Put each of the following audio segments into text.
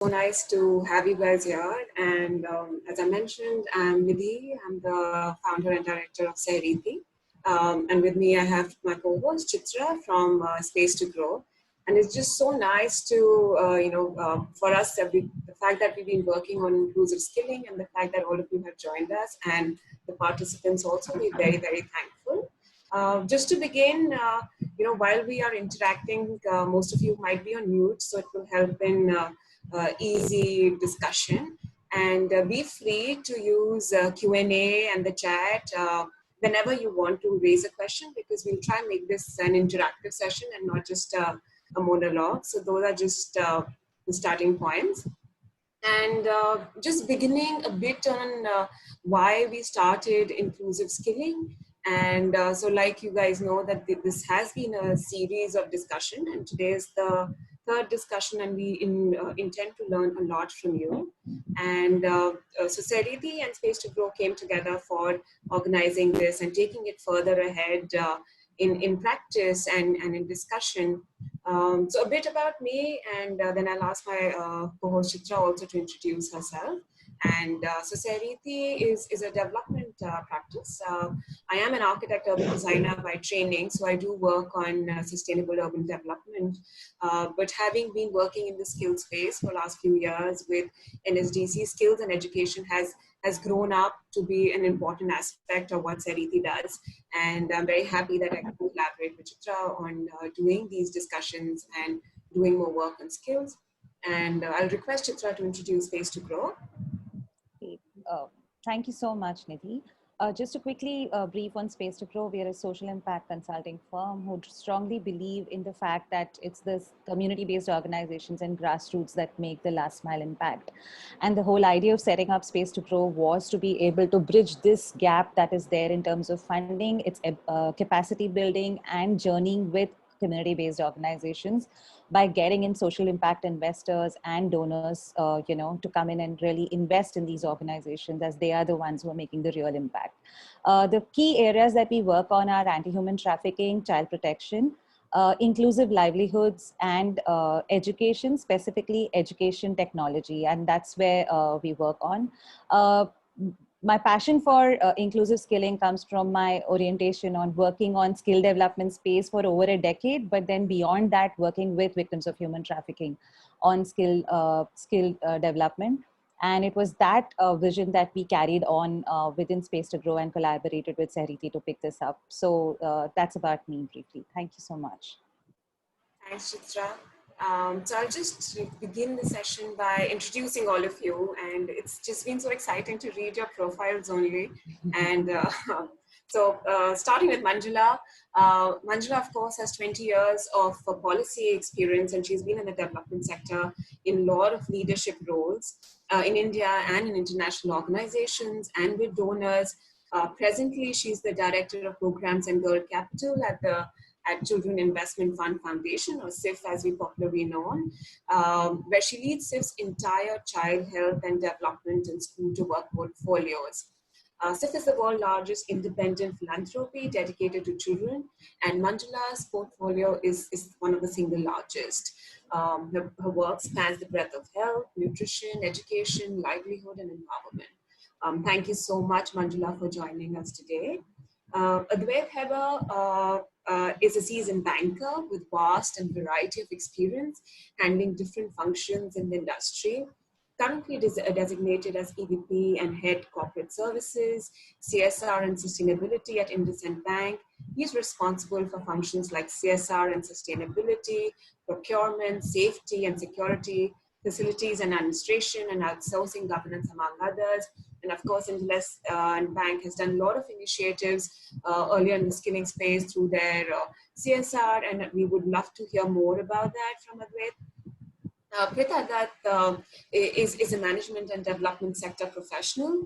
So nice to have you guys here. And as I mentioned, I'm Nidhi. I'm the founder and director of Sehreeti. And with me, I have my co-host Chitra from Space2Grow. And it's just so nice to, for us, the fact that we've been working on inclusive skilling and the fact that all of you have joined us and the participants also, we're very, very thankful. Just to begin, while we are interacting, most of you might be on mute, so it will help in easy discussion. And be free to use Q&A and the chat whenever you want to raise a question, because we'll try and make this an interactive session and not just a monologue. So those are just the starting points. And just beginning a bit on why we started inclusive skilling. And so like you guys know that this has been a series of discussion, and today is the third discussion, and we intend to learn a lot from you. And so Sehreeti and Space2Grow came together for organizing this and taking it further ahead in practice and in discussion. So a bit about me, and then I'll ask my co-host Chitra also to introduce herself. And so Sehreeti is a development practice. I am an architect, urban designer by training, so I do work on sustainable urban development. But having been working in the skills space for the last few years with NSDC, skills and education has grown up to be an important aspect of what Sehreeti does. And I'm very happy that I can collaborate with Chitra on doing these discussions and doing more work on skills. And I'll request Chitra to introduce Space2Grow. Thank you so much, Nidhi. Just to quickly brief on Space2Grow, we are a social impact consulting firm who strongly believe in the fact that it's this community-based organizations and grassroots that make the last mile impact. And the whole idea of setting up Space2Grow was to be able to bridge this gap that is there in terms of funding, its capacity building, and journeying with community-based organizations by getting in social impact investors and donors, to come in and really invest in these organizations, as they are the ones who are making the real impact. The key areas that we work on are anti-human trafficking, child protection, inclusive livelihoods, and education, specifically education technology, and that's where we work on. My passion for inclusive skilling comes from my orientation on working on skill development space for over a decade, but then beyond that, working with victims of human trafficking on skill development. And it was that vision that we carried on within Space2Grow and collaborated with Sehreeti to pick this up. So that's about me briefly. Thank you so much. Thanks, Chitra. So I'll just begin the session by introducing all of you, and it's just been so exciting to read your profiles only. And so starting with Manjula. Manjula, of course, has 20 years of policy experience, and she's been in the development sector in a lot of leadership roles in India and in international organizations and with donors. Presently, she's the Director of Programs and Girl Capital at Children Investment Fund Foundation, or SIF as we popularly known, where she leads SIF's entire child health and development and school to work portfolios. SIF is the world's largest independent philanthropy dedicated to children, and Manjula's portfolio is one of the single largest. Her work spans the breadth of health, nutrition, education, livelihood, and empowerment. Thank you so much, Manjula, for joining us today. Advait Heber is a seasoned banker with vast and variety of experience handling different functions in the industry. Currently designated as EVP and Head Corporate Services, CSR and Sustainability at IndusInd Bank. He's responsible for functions like CSR and Sustainability, procurement, safety and security, facilities and administration, and outsourcing governance, among others. And of course, IndusInd Bank has done a lot of initiatives earlier in the skilling space through their CSR, and we would love to hear more about that from Advait. Prita Dutt is a management and development sector professional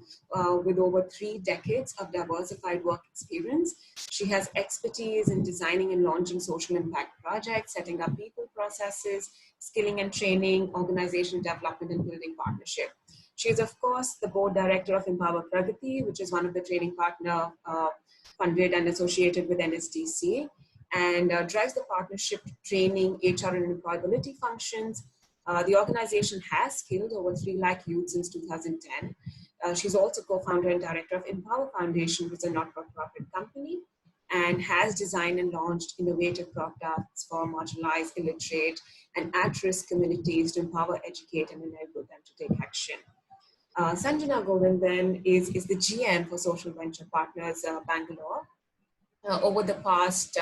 with over 3 decades of diversified work experience. She has expertise in designing and launching social impact projects, setting up people processes, skilling and training, organizational development, and building partnership. She is, of course, the board director of Empower Pragati, which is one of the training partner funded and associated with NSDC, and drives the partnership training, HR and employability functions. The organization has skilled over 3 lakh youth since 2010. She's also co-founder and director of Empower Foundation, which is a not-for-profit company, and has designed and launched innovative products for marginalized, illiterate, and at-risk communities to empower, educate, and enable them to take action. Sanjana Govindan is the GM for Social Venture Partners Bangalore. Over the past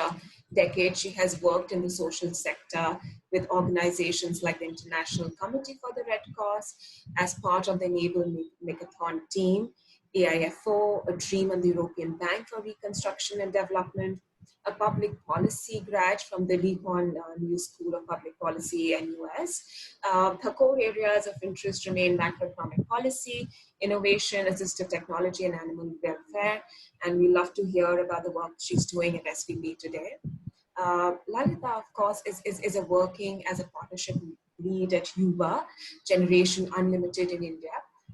decade, she has worked in the social sector with organizations like the International Committee for the Red Cross as part of the Enable Megathon team, AIFO, a dream on the European Bank for Reconstruction and Development, a public policy grad from the Lehman New School of Public Policy and US. Her core areas of interest remain macroeconomic policy, innovation, assistive technology, and animal welfare. And we love to hear about the work she's doing at SVP today. Lalita, of course, is a working as a partnership lead at Yuva, Generation Unlimited in India.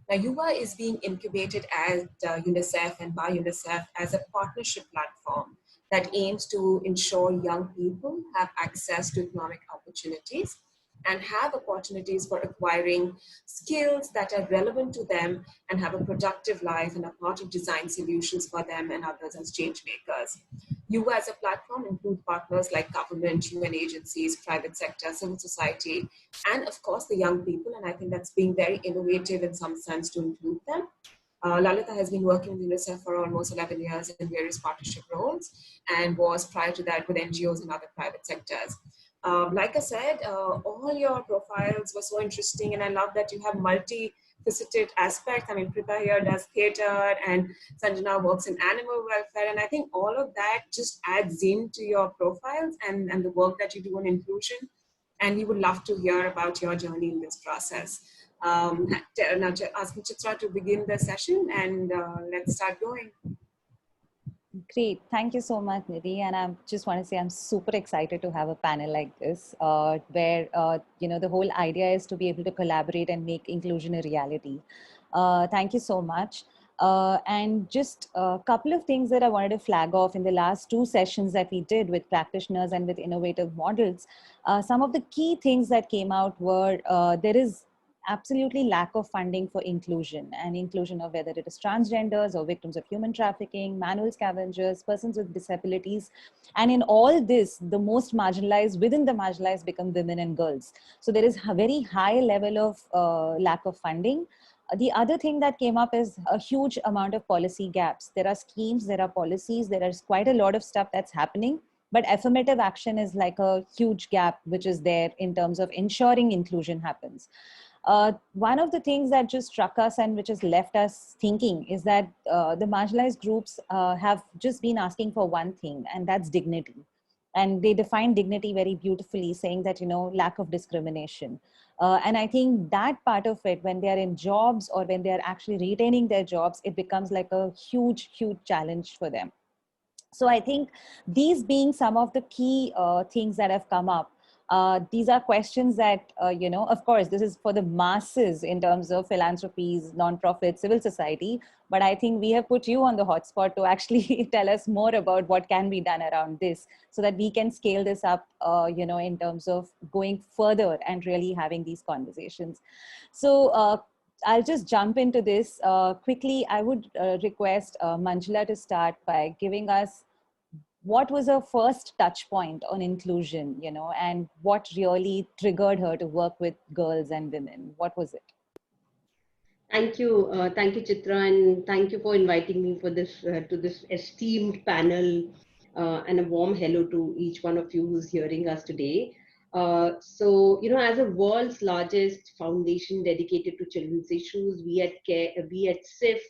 Now, Yuva is being incubated at UNICEF and by UNICEF as a partnership platform that aims to ensure young people have access to economic opportunities and have opportunities for acquiring skills that are relevant to them and have a productive life and are part of design solutions for them and others as change makers. You as a platform include partners like government, UN agencies, private sector, civil society, and of course the young people. And I think that's being very innovative in some sense to include them. Lalita has been working with UNICEF for almost 11 years in various partnership roles and was prior to that with NGOs and other private sectors. Like I said, all your profiles were so interesting, and I love that you have multi-faceted aspects. I mean, Prita here does theater, and Sanjana works in animal welfare, and I think all of that just adds into your profiles and the work that you do on inclusion. And we would love to hear about your journey in this process. Now, asking Chitra to begin the session, and let's start going. Great. Thank you so much, Nidhi. And I just want to say I'm super excited to have a panel like this, where, the whole idea is to be able to collaborate and make inclusion a reality. Thank you so much. And just a couple of things that I wanted to flag off in the last 2 sessions that we did with practitioners and with innovative models. Some of the key things that came out were there is absolutely lack of funding for inclusion, and inclusion of whether it is transgenders or victims of human trafficking, manual scavengers, persons with disabilities. And in all this, the most marginalized within the marginalized become women and girls. So there is a very high level of lack of funding. The other thing that came up is a huge amount of policy gaps. There are schemes, there are policies, there is quite a lot of stuff that's happening, but affirmative action is like a huge gap which is there in terms of ensuring inclusion happens. One of the things that just struck us and which has left us thinking is that the marginalized groups have just been asking for one thing, and that's dignity. And they define dignity very beautifully, saying that, lack of discrimination. And I think that part of it, when they're in jobs or when they're actually retaining their jobs, it becomes like a huge, huge challenge for them. So I think these being some of the key things that have come up, these are questions that, of course, this is for the masses in terms of philanthropies, nonprofit, civil society. But I think we have put you on the hotspot to actually tell us more about what can be done around this so that we can scale this up, in terms of going further and really having these conversations. So I'll just jump into this. Quickly, I would request Manjula to start by giving us what was her first touch point on inclusion, and what really triggered her to work with girls and women? What was it? Thank you, Chitra, and thank you for inviting me for this to this esteemed panel, and a warm hello to each one of you who's hearing us today. As the world's largest foundation dedicated to children's issues, we at SIF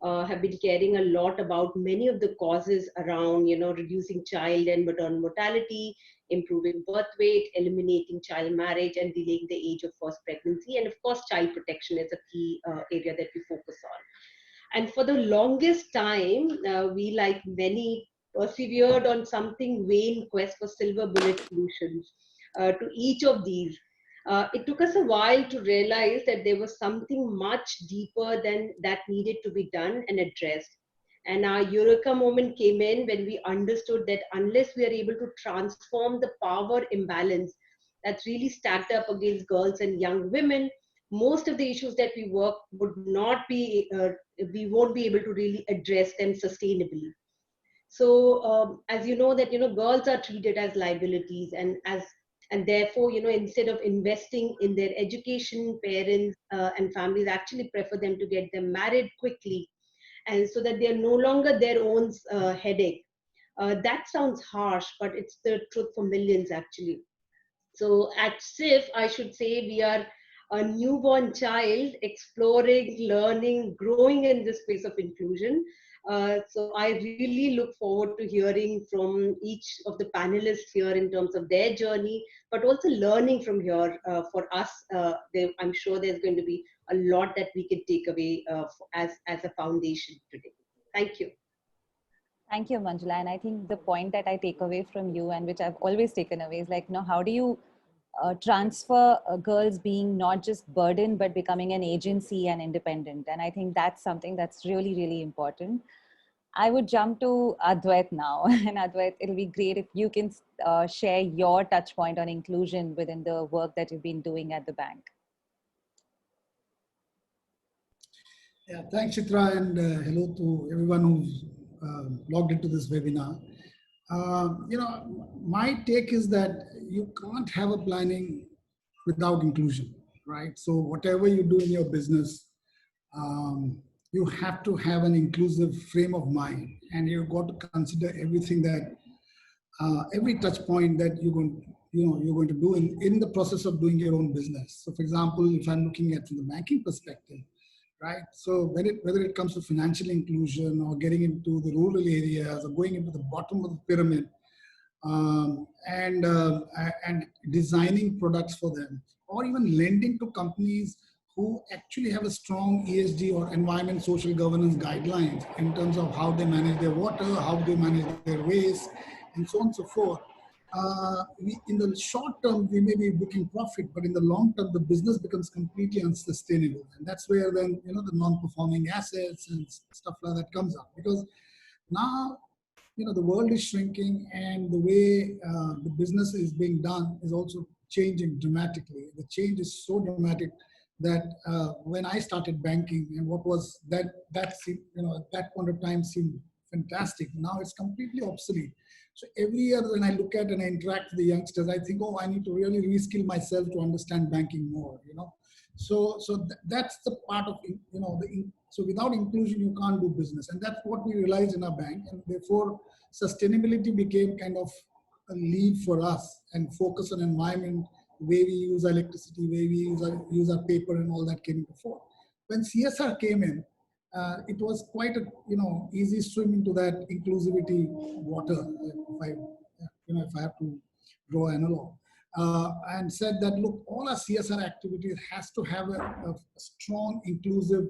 have been caring a lot about many of the causes around, reducing child and maternal mortality, improving birth weight, eliminating child marriage, and delaying the age of first pregnancy. And of course, child protection is a key area that we focus on. And for the longest time, we, like many, persevered on something vain quest for silver bullet solutions to each of these. It took us a while to realize that there was something much deeper than that needed to be done and addressed. And our eureka moment came in when we understood that unless we are able to transform the power imbalance that's really stacked up against girls and young women, most of the issues that we work would not be, we won't be able to really address them sustainably. So as you know that, girls are treated as liabilities, and therefore, instead of investing in their education, parents and families actually prefer them to get them married quickly, and so that they are no longer their own headache. That sounds harsh, but it's the truth for millions actually. So at SIF, I should say we are a newborn child exploring, learning, growing in this space of inclusion. So I really look forward to hearing from each of the panelists here in terms of their journey, but also learning from here for us. I'm sure there's going to be a lot that we can take away as a foundation today. Thank you. Thank you, Manjula. And I think the point that I take away from you, and which I've always taken away, is like, how do you transfer girls being not just burden, but becoming an agency and independent? And I think that's something that's really, really important. I would jump to Advait now. And Advait, it'll be great if you can share your touch point on inclusion within the work that you've been doing at the bank. Yeah, thanks, Chitra, and hello to everyone who's logged into this webinar. My take is that you can't have a planning without inclusion, right? So whatever you do in your business, you have to have an inclusive frame of mind, and you've got to consider everything that every touch point that you're going to do in the process of doing your own business. So for example, if I'm looking at from the banking perspective, right? So whether it comes to financial inclusion or getting into the rural areas or going into the bottom of the pyramid, and designing products for them, or even lending to companies who actually have a strong ESG or environment social governance guidelines in terms of how they manage their water, how they manage their waste, and so on and so forth. In the short term, we may be booking profit, but in the long term, the business becomes completely unsustainable. And that's where then, the non-performing assets and stuff like that comes up. Because now, the world is shrinking, and the way the business is being done is also changing dramatically. The change is so dramatic that when I started banking, and what was that seemed, at that point of time seemed fantastic. Now it's completely obsolete. So every year when I look at and I interact with the youngsters, I think, oh, I need to really reskill myself to understand banking more. So that's the part of so without inclusion you can't do business, and that's what we realized in our bank, and therefore sustainability became kind of a lead for us, and focus on environment, the way we use our electricity, the way we use our paper, and all that came into fore. When CSR came in, it was quite a easy swim into that inclusivity water. If I have to draw an analog, and said that look, all our CSR activities has to have a strong inclusive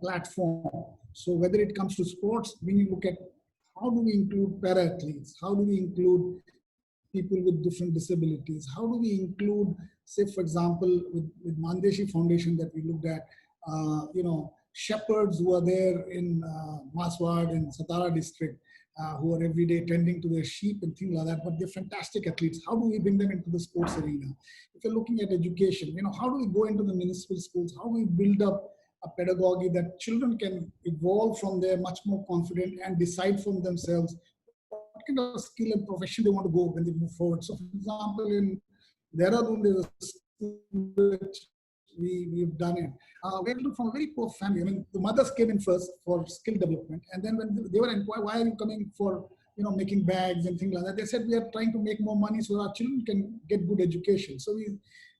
platform. So whether it comes to sports, we need to look at how do we include para-athletes, how do we include people with different disabilities, how do we include, say for example, with Mandeshi Foundation that we looked at, shepherds who are there in Maswad in Satara district, who are every day tending to their sheep and things like that, but they're fantastic athletes. How do we bring them into the sports arena? If you're looking at education, how do we go into the municipal schools? How do we build up a pedagogy that children can evolve from there much more confident and decide from themselves what kind of skill and profession they want to go when they move forward. So for example, in Dehradun, there's a school which we've done it. We're from a very poor family. I mean, the mothers came in first for skill development, and then when they were inquired, why are you coming for making bags and things like that? They said we are trying to make more money so our children can get good education. So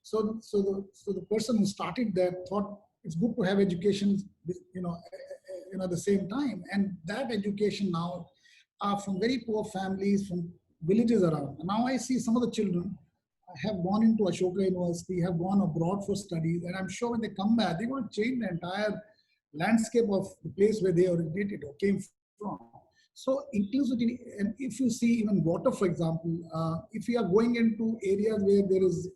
the person who started that thought it's good to have education, at the same time, and that education now are from very poor families from villages around. And now I see some of the children have gone into Ashoka University, have gone abroad for studies, and I'm sure when they come back, they're going to change the entire landscape of the place where they originated or came from. So inclusivity, and if you see even water, for example, if we are going into areas where there is,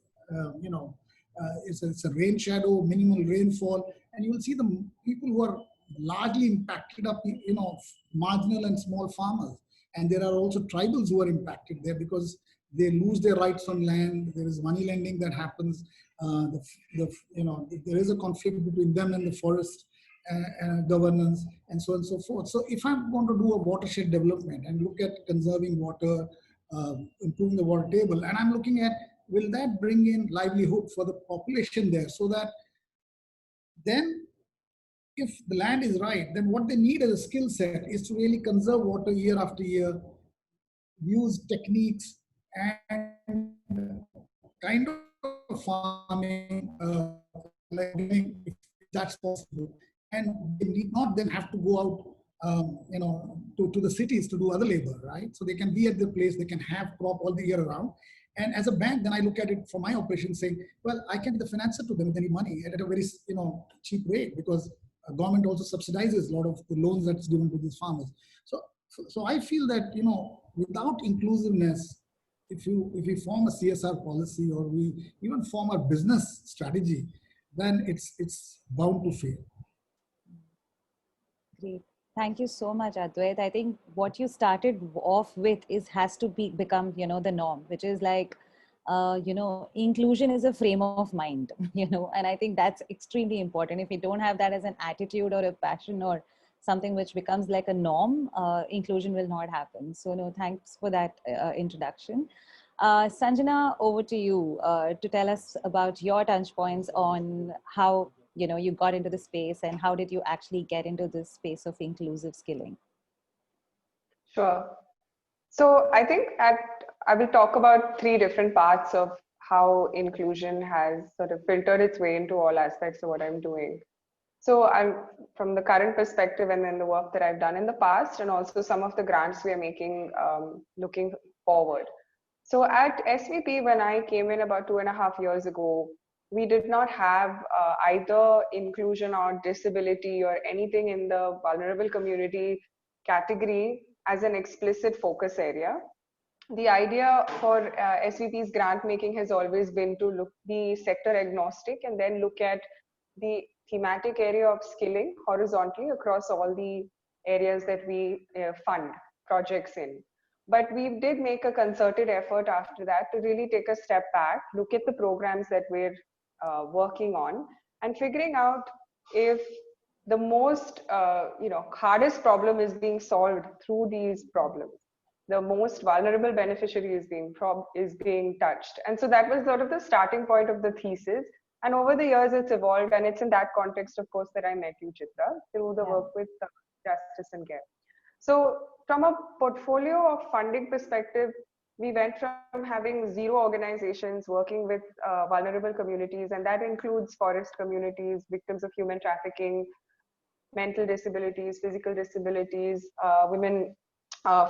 it's a rain shadow, minimal rainfall, and you will see the people who are largely impacted up, marginal and small farmers. And there are also tribals who are impacted there because they lose their rights on land. There is money lending that happens. There is a conflict between them and the forest governance, and so on and so forth. So if I'm going to do a watershed development and look at conserving water, improving the water table, and I'm looking at, will that bring in livelihood for the population there, so that then if the land is right, then what they need as a skill set is to really conserve water year after year, use techniques and kind of farming, like doing, if that's possible. And they need not then have to go out, to the cities to do other labor, right? So they can be at their place, they can have crop all the year around. And as a bank, then I look at it for my operation saying, well, I can be the financer to them with any money at a very, cheap rate, because government also subsidizes a lot of the loans that's given to these farmers. So I feel that, without inclusiveness, if we form a CSR policy, or we even form a business strategy, then it's bound to fail. Great. Thank you so much, Advait. I think what you started off with has to become, the norm, which is like, inclusion is a frame of mind, and I think that's extremely important. If you don't have that as an attitude or a passion or something which becomes like a norm, inclusion will not happen. So no, thanks for that introduction. Sanjana, over to you to tell us about your touch points on how you got into the space, and how did you actually get into this space of inclusive skilling? Sure. So I think I will talk about three different parts of how inclusion has sort of filtered its way into all aspects of what I'm doing. So I'm from the current perspective, and then the work that I've done in the past, and also some of the grants we are making looking forward. So at SVP, when I came in about 2.5 years ago, we did not have either inclusion or disability or anything in the vulnerable community category as an explicit focus area. The idea for SVP's grant making has always been to be sector agnostic and then look at the thematic area of skilling horizontally across all the areas that we fund projects in. But we did make a concerted effort after that to really take a step back, look at the programs that we're working on, and figuring out if the most hardest problem is being solved through these problems. The most vulnerable beneficiary is being touched. And so that was sort of the starting point of the thesis. And over the years, it's evolved. And it's in that context, of course, that I met you, Chitra, through the work with Justice and Care. So from a portfolio of funding perspective, we went from having 0 organizations working with vulnerable communities, and that includes forest communities, victims of human trafficking, mental disabilities, physical disabilities, women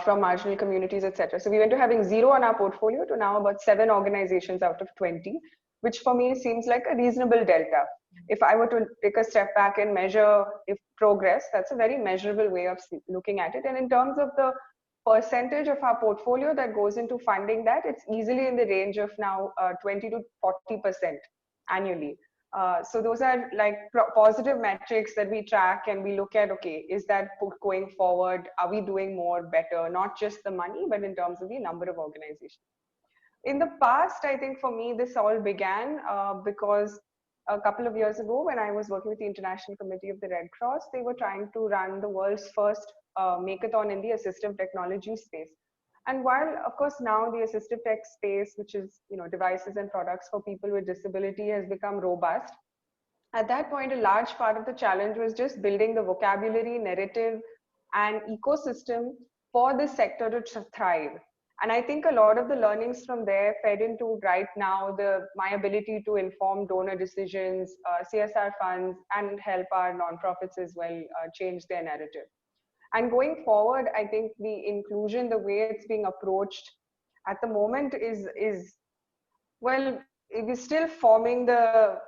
from marginal communities, etc. So we went to having 0 on our portfolio to now about 7 organizations out of 20, which for me seems like a reasonable delta. If I were to take a step back and measure if progress, that's a very measurable way of looking at it. And in terms of the percentage of our portfolio that goes into funding that, it's easily in the range of now 20 to 40% annually. So those are like positive metrics that we track, and we look at, okay, is that going forward? Are we doing more, better? Not just the money, but in terms of the number of organizations. In the past, I think for me, this all began because a couple of years ago, when I was working with the International Committee of the Red Cross, they were trying to run the world's first makeathon in the assistive technology space. And while, of course, now the assistive tech space, which is devices and products for people with disability, has become robust, at that point, a large part of the challenge was just building the vocabulary, narrative, and ecosystem for this sector to thrive. And I think a lot of the learnings from there fed into right now my ability to inform donor decisions, CSR funds, and help our nonprofits as well change their narrative. And going forward, I think the inclusion, the way it's being approached at the moment is well, we're still forming the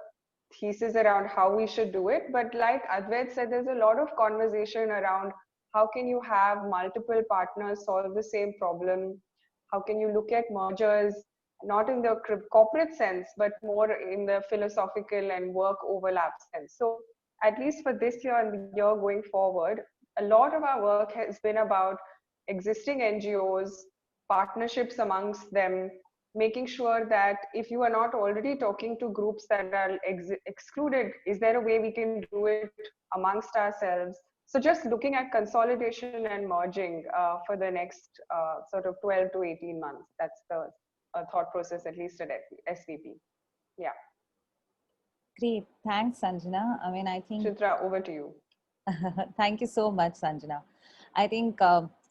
thesis around how we should do it. But like Advait said, there's a lot of conversation around how can you have multiple partners solve the same problem? How can you look at mergers, not in the corporate sense, but more in the philosophical and work overlap sense? So at least for this year and the year going forward, a lot of our work has been about existing NGOs, partnerships amongst them, making sure that if you are not already talking to groups that are excluded, is there a way we can do it amongst ourselves? So just looking at consolidation and merging for the next sort of 12 to 18 months. That's the thought process, at least at SVP. Yeah. Great. Thanks, Sanjana. I mean, I think Chitra, over to you. thank you so much, Sanjana. I think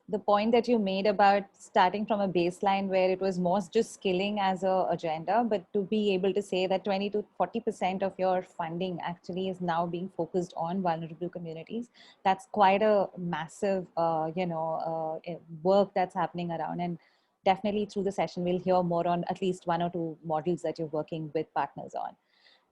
the point that you made about starting from a baseline where it was more just skilling as a agenda, but to be able to say that 20 to 40% of your funding actually is now being focused on vulnerable communities. That's quite a massive, work that's happening around. And definitely through the session, we'll hear more on at least one or two models that you're working with partners on.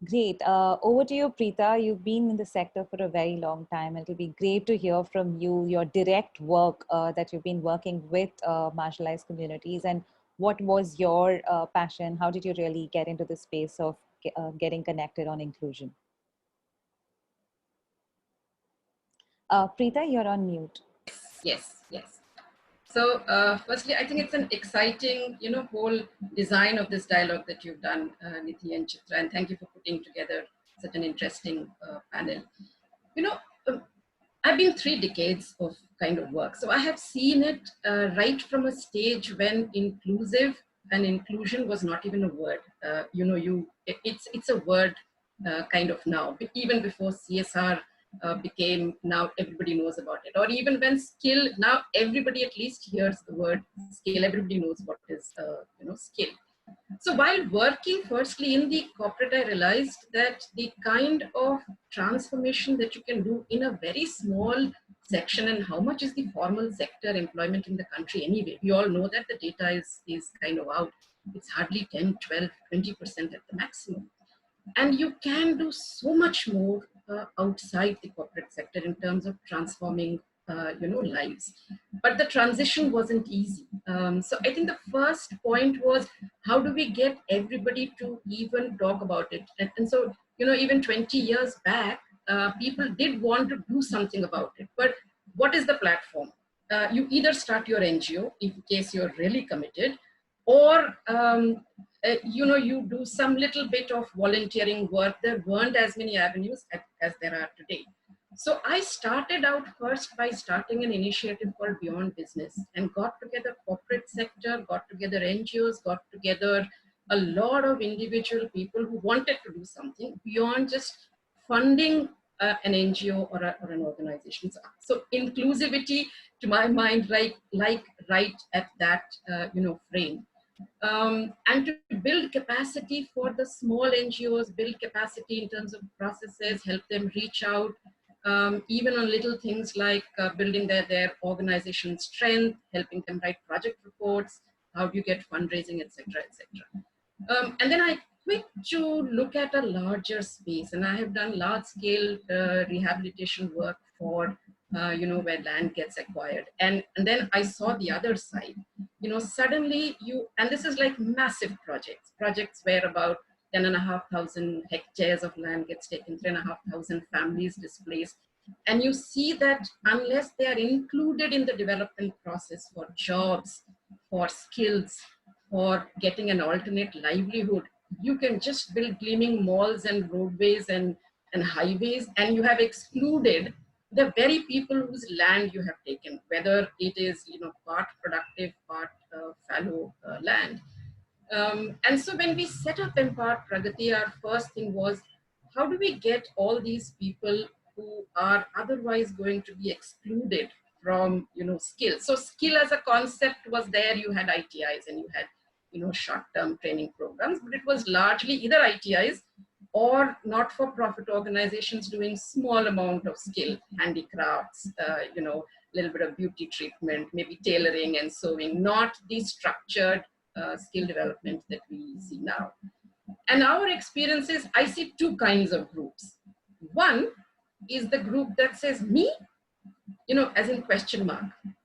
Great. Over to you, Preeta. You've been in the sector for a very long time. It'll be great to hear from you, your direct work that you've been working with marginalized communities, and what was your passion? How did you really get into the space of getting connected on inclusion? Preeta, you're on mute. Yes. So firstly, I think it's an exciting, whole design of this dialogue that you've done, Nidhi and Chitra, and thank you for putting together such an interesting panel. You know, I've been 3 decades of kind of work, so I have seen it right from a stage when inclusive and inclusion was not even a word. It's a word kind of now, even before CSR became, now everybody knows about it, or even when skill, now everybody at least hears the word skill, everybody knows what is skill. So while working firstly in the corporate, I realized that the kind of transformation that you can do in a very small section, and how much is the formal sector employment in the country anyway. We all know that the data is kind of out. It's hardly 10, 12, 20% at the maximum. And you can do so much more outside the corporate sector in terms of transforming lives. But the transition wasn't easy. So I think the first point was, how do we get everybody to even talk about it? And so, even 20 years back, people did want to do something about it. But what is the platform? You either start your NGO in case you're really committed, or you do some little bit of volunteering work. There weren't as many avenues as there are today. So I started out first by starting an initiative called Beyond Business, and got together corporate sector, got together NGOs, got together a lot of individual people who wanted to do something beyond just funding an NGO or an organization. So inclusivity, to my mind, like right at that frame. And to build capacity for the small NGOs, build capacity in terms of processes, help them reach out, even on little things like building their organization strength, helping them write project reports, how do you get fundraising, etc., etc. And then I quit to look at a larger space, and I have done large-scale rehabilitation work for where land gets acquired, and then I saw the other side. Suddenly and this is like massive projects where about 10,500 hectares of land gets taken, 3,500 families displaced, and you see that unless they are included in the development process for jobs, for skills, for getting an alternate livelihood, you can just build gleaming malls and roadways and highways, and you have excluded the very people whose land you have taken, whether it is part productive, part fallow land. And so when we set up Empower Pragati, our first thing was, how do we get all these people who are otherwise going to be excluded from skill? So skill as a concept was there. You had ITIs and you had short-term training programs, but it was largely either ITIs or not-for-profit organizations doing small amount of skill, handicrafts, little bit of beauty treatment, maybe tailoring and sewing, not the structured skill development that we see now. And our experience is, I see 2 kinds of groups. One is the group that says, me, as in question mark.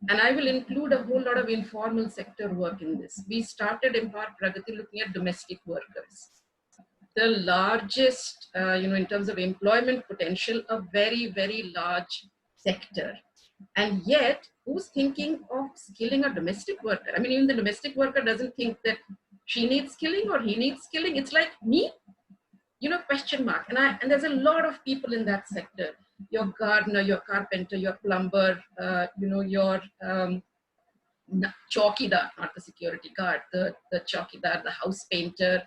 And I will include a whole lot of informal sector work in this. We started Empower Pragati looking at domestic workers. The largest, in terms of employment potential, a very, very large sector. And yet, who's thinking of skilling a domestic worker? I mean, even the domestic worker doesn't think that she needs skilling or he needs skilling. It's like me, question mark. And there's a lot of people in that sector. Your gardener, your carpenter, your plumber, your chowkidar, not the security guard, the chowkidar, the house painter,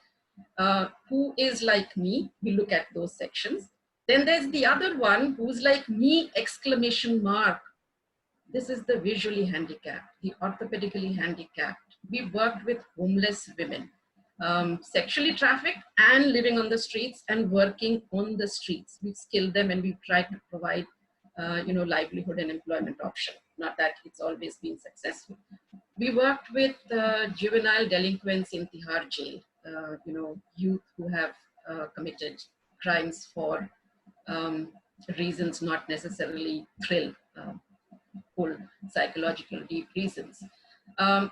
who is like me. We look at those sections. Then there's the other one who's like me, exclamation mark. This is the visually handicapped, the orthopedically handicapped. We worked with homeless women, sexually trafficked and living on the streets and working on the streets. We've skilled them and we've tried to provide, livelihood and employment option. Not that it's always been successful. We worked with juvenile delinquents in Tihar jail, youth who have committed crimes for reasons not necessarily thrill, full psychological deep reasons.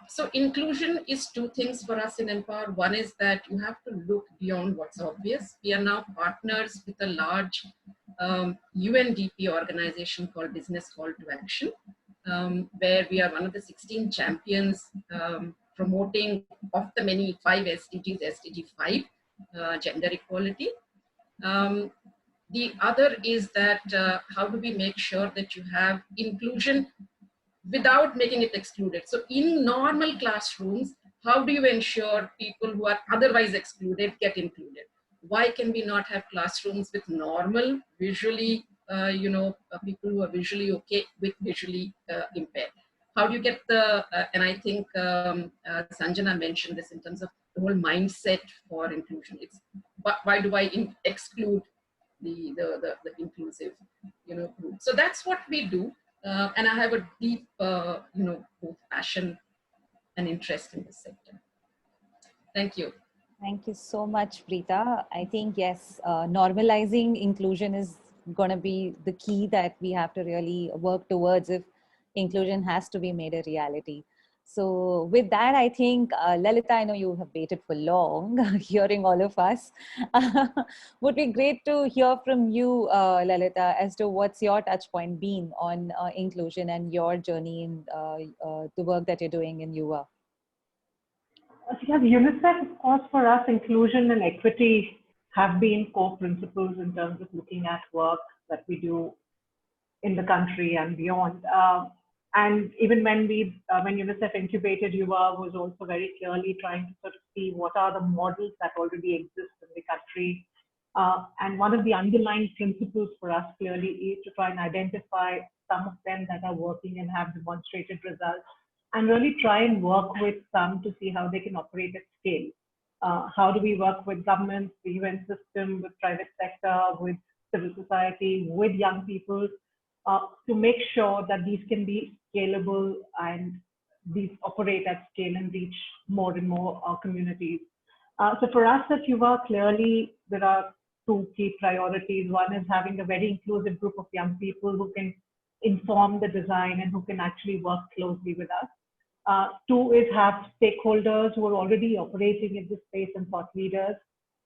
So inclusion is two things for us in Empower. One is that you have to look beyond what's obvious. We are now partners with a large UNDP organization called Business Call to Action, where we are one of the 16 champions promoting of the many 5 SDGs, SDG 5, gender equality. The other is that how do we make sure that you have inclusion without making it excluded? So in normal classrooms, how do you ensure people who are otherwise excluded get included? Why can we not have classrooms with normal, visually, people who are visually okay with visually impaired? How do you get and I think Sanjana mentioned this in terms of the whole mindset for inclusion. It's why do I exclude the inclusive, group? So that's what we do. And I have a deep, both passion and interest in this sector. Thank you. Thank you so much, Preeta. I think, yes, normalizing inclusion is going to be the key that we have to really work towards if inclusion has to be made a reality. So with that, I think, Lalita, I know you have waited for long, hearing all of us. Would be great to hear from you, Lalita, as to what's your touch point been on inclusion and your journey in the work that you're doing in UA. Yeah, UNICEF, of course, for us, inclusion and equity have been core principles in terms of looking at work that we do in the country and beyond. And even when UNICEF incubated UA, was also very clearly trying to sort of see what are the models that already exist in the country. And one of the underlying principles for us clearly is to try and identify some of them that are working and have demonstrated results, and really try and work with some to see how they can operate at scale. How do we work with governments, the UN system, with private sector, with civil society, with young people, to make sure that these can be scalable and these operate at scale and reach more and more communities. So for us at UVA, clearly there are two key priorities. One is having a very inclusive group of young people who can inform the design and who can actually work closely with us. Two is have stakeholders who are already operating in this space and thought leaders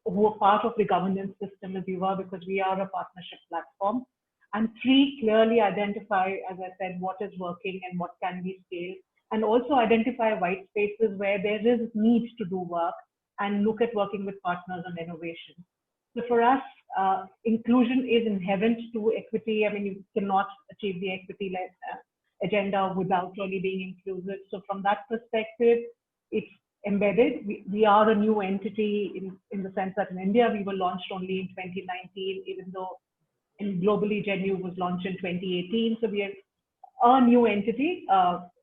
who are part of the governance system as UVA, because we are a partnership platform. And three, clearly identify, as I said, what is working and what can be scaled, and also identify white spaces where there is need to do work and look at working with partners on innovation. So for us, inclusion is inherent to equity. I mean, you cannot achieve the equity agenda without really being inclusive. So from that perspective, it's embedded. We are a new entity in the sense that in India, we were launched only in 2019, even though globally GenU was launched in 2018. So we are a new entity,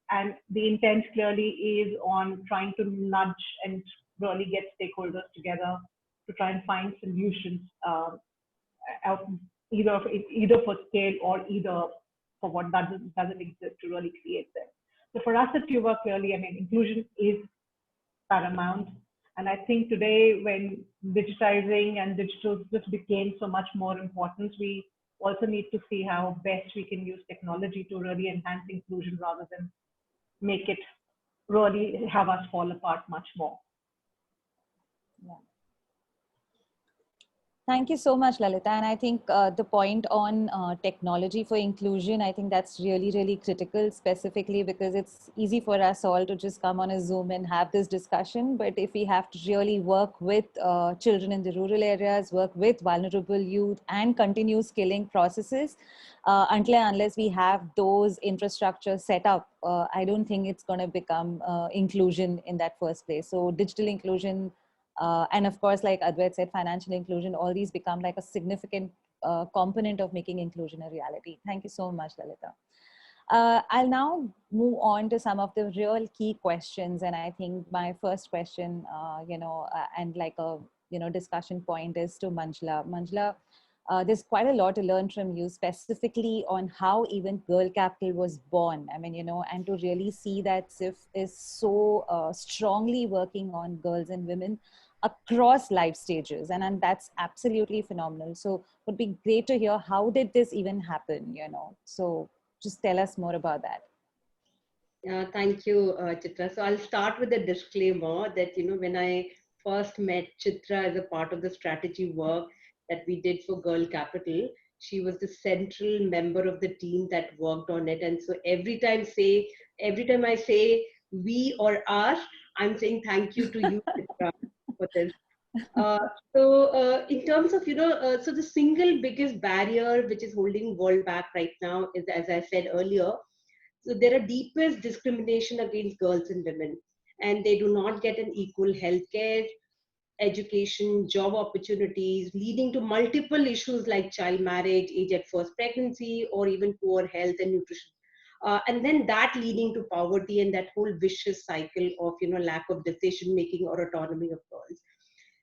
and the intent clearly is on trying to nudge and really get stakeholders together to try and find solutions, either for scale or either for what doesn't exist, to really create them. So for us at Cuba, clearly, I mean, inclusion is paramount. And I think today, when digitizing and digital just became so much more important, we also need to see how best we can use technology to really enhance inclusion rather than make it really have us fall apart much more. Yeah. Thank you so much, Lalita. And I think the point on technology for inclusion, I think that's really, really critical, specifically because it's easy for us all to just come on a Zoom and have this discussion. But if we have to really work with children in the rural areas, work with vulnerable youth, and continue skilling processes, until and unless we have those infrastructures set up, I don't think it's going to become inclusion in that first place. So digital inclusion, and of course, like Advait said, financial inclusion, all these become like a significant component of making inclusion a reality. Thank you so much, Lalita. I'll now move on to some of the real key questions. And I think my first question, and like a, discussion point is to Manjula. Manjula, there's quite a lot to learn from you specifically on how even Girl Capital was born. I mean, and to really see that SIF is so strongly working on girls and women across life stages. And that's absolutely phenomenal. So it would be great to hear, how did this even happen, So just tell us more about that. Yeah, thank you, Chitra. So I'll start with a disclaimer that, when I first met Chitra as a part of the strategy work that we did for Girl Capital, she was the central member of the team that worked on it. And so every time I say we or us, I'm saying thank you to you, Chitra, for this. Uh, in terms of, so the single biggest barrier which is holding world back right now is, as I said earlier, so there are deepest discrimination against girls and women, and they do not get an equal health care, education, job opportunities, leading to multiple issues like child marriage, age at first pregnancy, or even poor health and nutrition. And then that leading to poverty and that whole vicious cycle of, lack of decision making or autonomy of girls.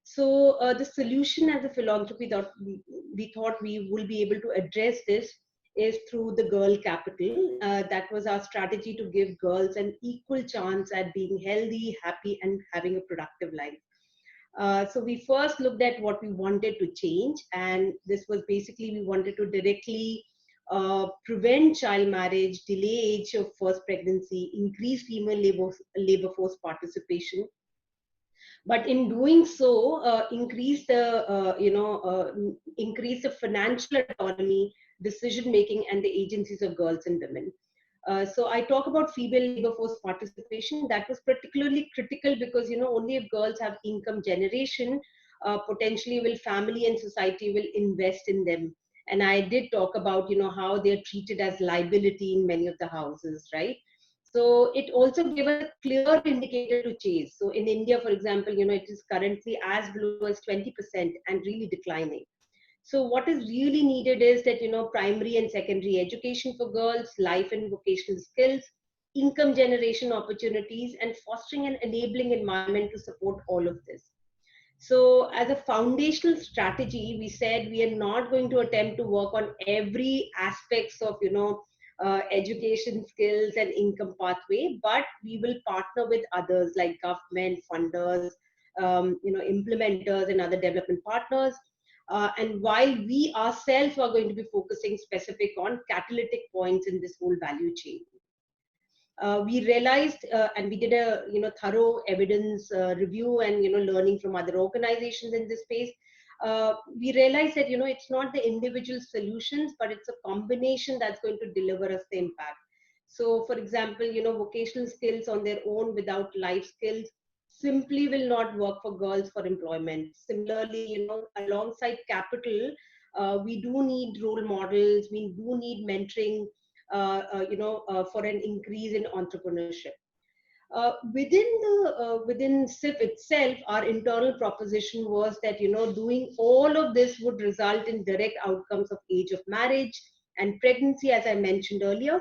So the solution as a philanthropy that we thought we will be able to address this is through the Girl Capital. That was our strategy to give girls an equal chance at being healthy, happy, and having a productive life. So we first looked at what we wanted to change, and this was basically we wanted to directly prevent child marriage, delay age of first pregnancy, increase female labor force participation, but in doing so increase the financial autonomy, decision making, and the agencies of girls and women. So I talk about female labor force participation. That was particularly critical because only if girls have income generation, potentially will family and society will invest in them. And I did talk about how they're treated as liability in many of the houses, right? So it also gave us a clear indicator to chase. So in India, for example, it is currently as low as 20% and really declining. So what is really needed is that, primary and secondary education for girls, life and vocational skills, income generation opportunities, and fostering an enabling environment to support all of this. So as a foundational strategy, we said we are not going to attempt to work on every aspects of, education skills and income pathway, but we will partner with others like government, funders, implementers and other development partners. And while we ourselves are going to be focusing specific on catalytic points in this whole value chain. We realized and we did a thorough evidence review and learning from other organizations in this space. We realized that it's not the individual solutions, but it's a combination that's going to deliver us the impact. So for example, vocational skills on their own without life skills simply will not work for girls for employment. Similarly, alongside capital, we do need role models, we do need mentoring, for an increase in entrepreneurship. Within SIF itself, our internal proposition was that doing all of this would result in direct outcomes of age of marriage and pregnancy, as I mentioned earlier,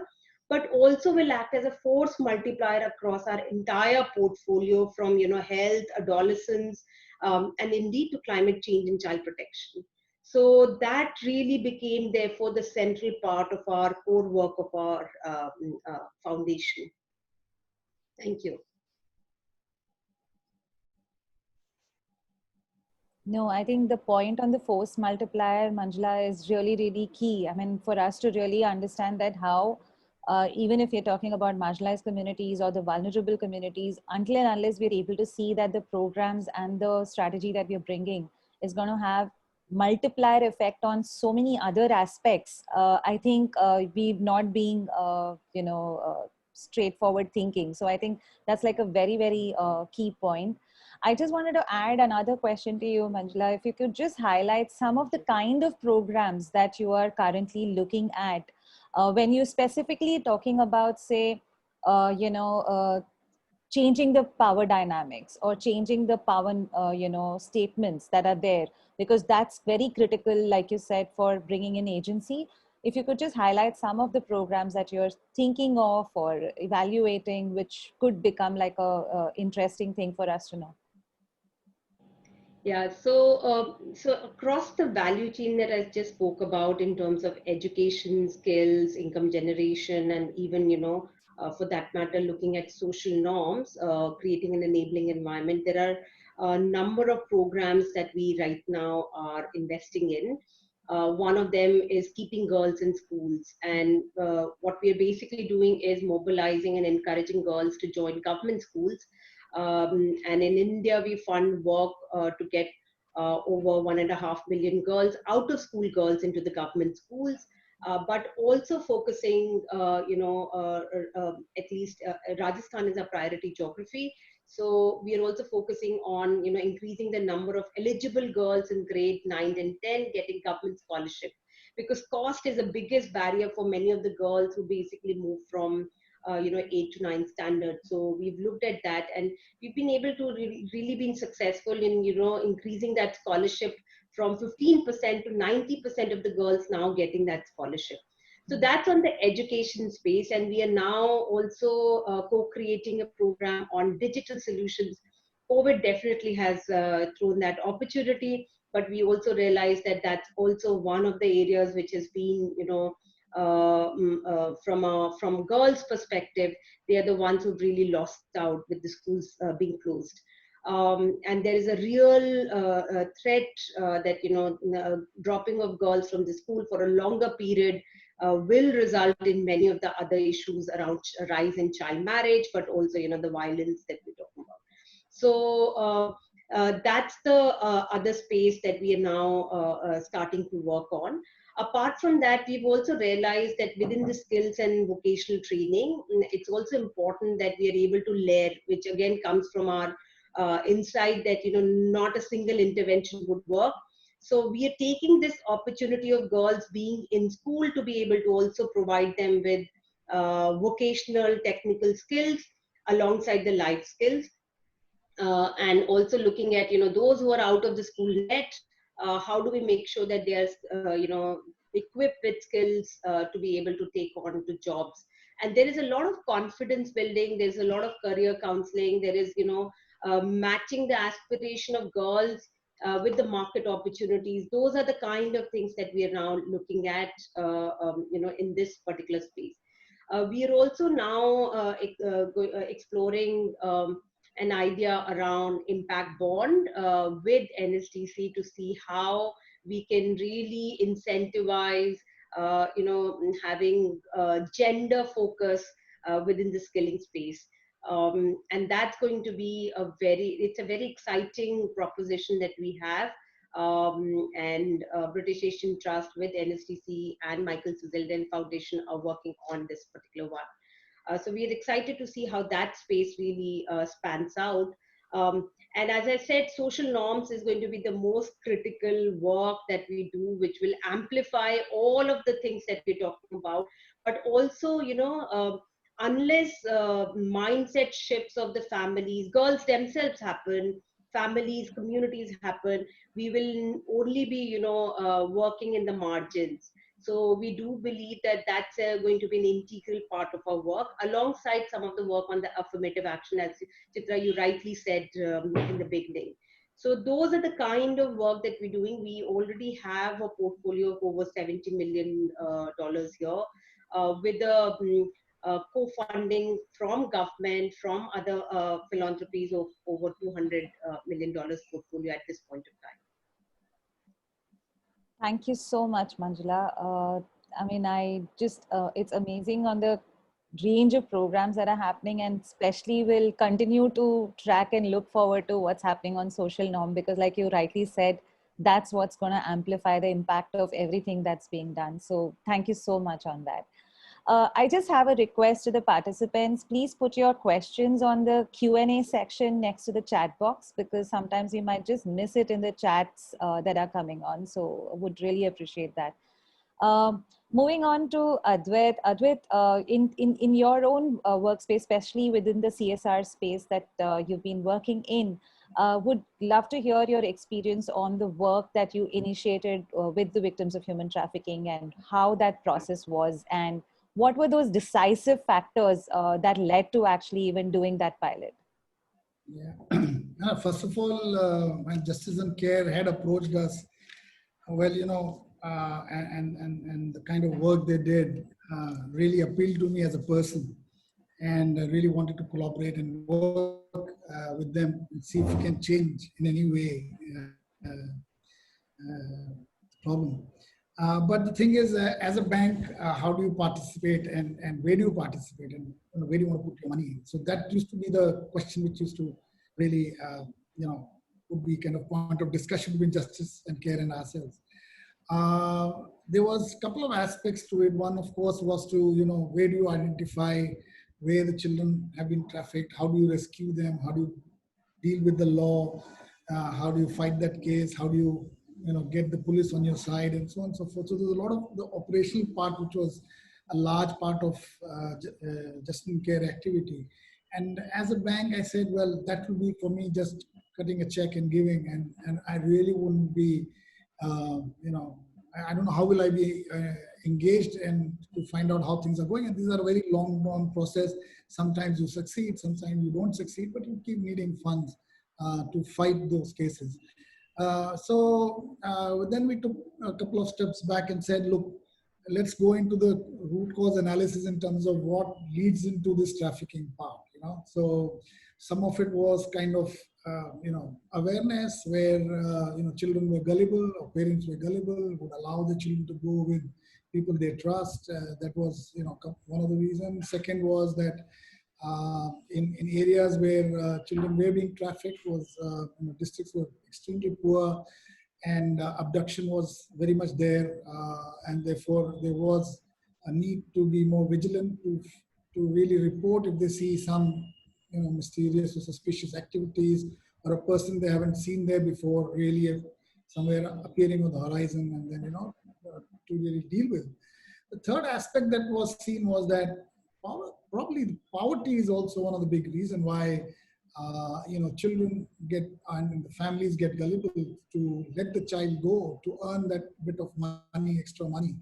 but also will act as a force multiplier across our entire portfolio from health, adolescence, and indeed to climate change and child protection. So that really became, therefore, the central part of our core work of our foundation. Thank you. No, I think the point on the force multiplier, Manjula, is really, really key. I mean, for us to really understand that how, even if you're talking about marginalized communities or the vulnerable communities, until and unless we're able to see that the programs and the strategy that we're bringing is going to have multiplier effect on so many other aspects. I think we've not being, straightforward thinking. So I think that's like a very, very key point. I just wanted to add another question to you, Manjula. If you could just highlight some of the kind of programs that you are currently looking at when you're specifically talking about, say, changing the power dynamics or changing the power, statements that are there, because that's very critical, like you said, for bringing in agency. If you could just highlight some of the programs that you're thinking of or evaluating, which could become like a interesting thing for us to know. Yeah, so across the value chain that I just spoke about in terms of education, skills, income generation, and even, for that matter, looking at social norms, creating an enabling environment, there are a number of programs that we right now are investing in. One of them is keeping girls in schools. And what we are basically doing is mobilizing and encouraging girls to join government schools. And in India, we fund work to get over 1.5 million girls, out of school girls, into the government schools. But also focusing, at least Rajasthan is a priority geography. So we are also focusing on, increasing the number of eligible girls in grade 9 and 10 getting government scholarship, because cost is the biggest barrier for many of the girls who basically move from 8 to 9 standard. So we've looked at that, and we've been able to really been successful in, increasing that scholarship from 15% to 90% of the girls now getting that scholarship. So that's on the education space. And we are now also co-creating a program on digital solutions. COVID definitely has thrown that opportunity, but we also realize that that's also one of the areas which has been, from girls' perspective, they are the ones who've really lost out with the schools being closed. And there is a real threat that, dropping of girls from the school for a longer period will result in many of the other issues around rise in child marriage, but also, the violence that we're talking about. So that's the other space that we are now starting to work on. Apart from that, we've also realized that within the skills and vocational training, it's also important that we are able to layer, which again comes from our insight that, not a single intervention would work. So we are taking this opportunity of girls being in school to be able to also provide them with vocational technical skills alongside the life skills. And also looking at, those who are out of the school net, how do we make sure that they are, equipped with skills to be able to take on to jobs. And there is a lot of confidence building, there's a lot of career counseling, there is, matching the aspiration of girls with the market opportunities. Those are the kind of things that we are now looking at, in this particular space. We are also now exploring an idea around impact bond with NSTC to see how we can really incentivize, having gender focus within the skilling space. And that's going to be it's a very exciting proposition that we have. And British Asian Trust with NSTC and Michael Suzalden Foundation are working on this particular one. So we are excited to see how that space really spans out. And as I said, social norms is going to be the most critical work that we do, which will amplify all of the things that we're talking about. But also, unless mindset shifts of the families, girls themselves happen, families, communities happen, we will only be, working in the margins. So we do believe that that's going to be an integral part of our work, alongside some of the work on the affirmative action, as Chitra, you rightly said in the beginning. So those are the kind of work that we're doing. We already have a portfolio of over $70 million here, with the co-funding from government, from other philanthropies of over $200 million portfolio at this point of time. Thank you so much, Manjula. It's amazing on the range of programs that are happening, and especially will continue to track and look forward to what's happening on social norm, because like you rightly said, that's what's going to amplify the impact of everything that's being done. So thank you so much on that. I just have a request to the participants. Please put your questions on the Q&A section next to the chat box, because sometimes you might just miss it in the chats that are coming on. So I would really appreciate that. Moving on to Advait. Advait, in your own workspace, especially within the CSR space that you've been working in, would love to hear your experience on the work that you initiated with the victims of human trafficking and how that process was, and what were those decisive factors that led to actually even doing that pilot? Yeah. First of all, when Justice and Care had approached us, well, and the kind of work they did really appealed to me as a person, and I really wanted to collaborate and work with them and see if we can change in any way the problem. But the thing is, as a bank, how do you participate, and where do you participate, and where do you want to put your money in? So that used to be the question which used to really, would be kind of point of discussion between Justice and Care and ourselves. There was a couple of aspects to it. One, of course, was to, where do you identify where the children have been trafficked? How do you rescue them? How do you deal with the law? How do you fight that case? How do you, get the police on your side, and so on and so forth. So there's a lot of the operational part, which was a large part of Justice and Care activity. And as a bank, I said, well, that will be for me just cutting a check and giving, and I really wouldn't be, I don't know how will I be engaged and to find out how things are going. And these are a very long-drawn process. Sometimes you succeed, sometimes you don't succeed, but you keep needing funds to fight those cases. So then we took a couple of steps back and said, look, let's go into the root cause analysis in terms of what leads into this trafficking part. So some of it was kind of awareness, where children were gullible, or parents were gullible, would allow the children to go with people they trust. That was one of the reasons. Second was that in areas where children were being trafficked, was districts were extremely poor, and abduction was very much there, and therefore there was a need to be more vigilant to really report if they see some mysterious or suspicious activities, or a person they haven't seen there before really somewhere appearing on the horizon, and then to really deal with. The third aspect that was seen was that probably poverty is also one of the big reasons why children get, and the families get gullible to let the child go to earn that bit of money, extra money,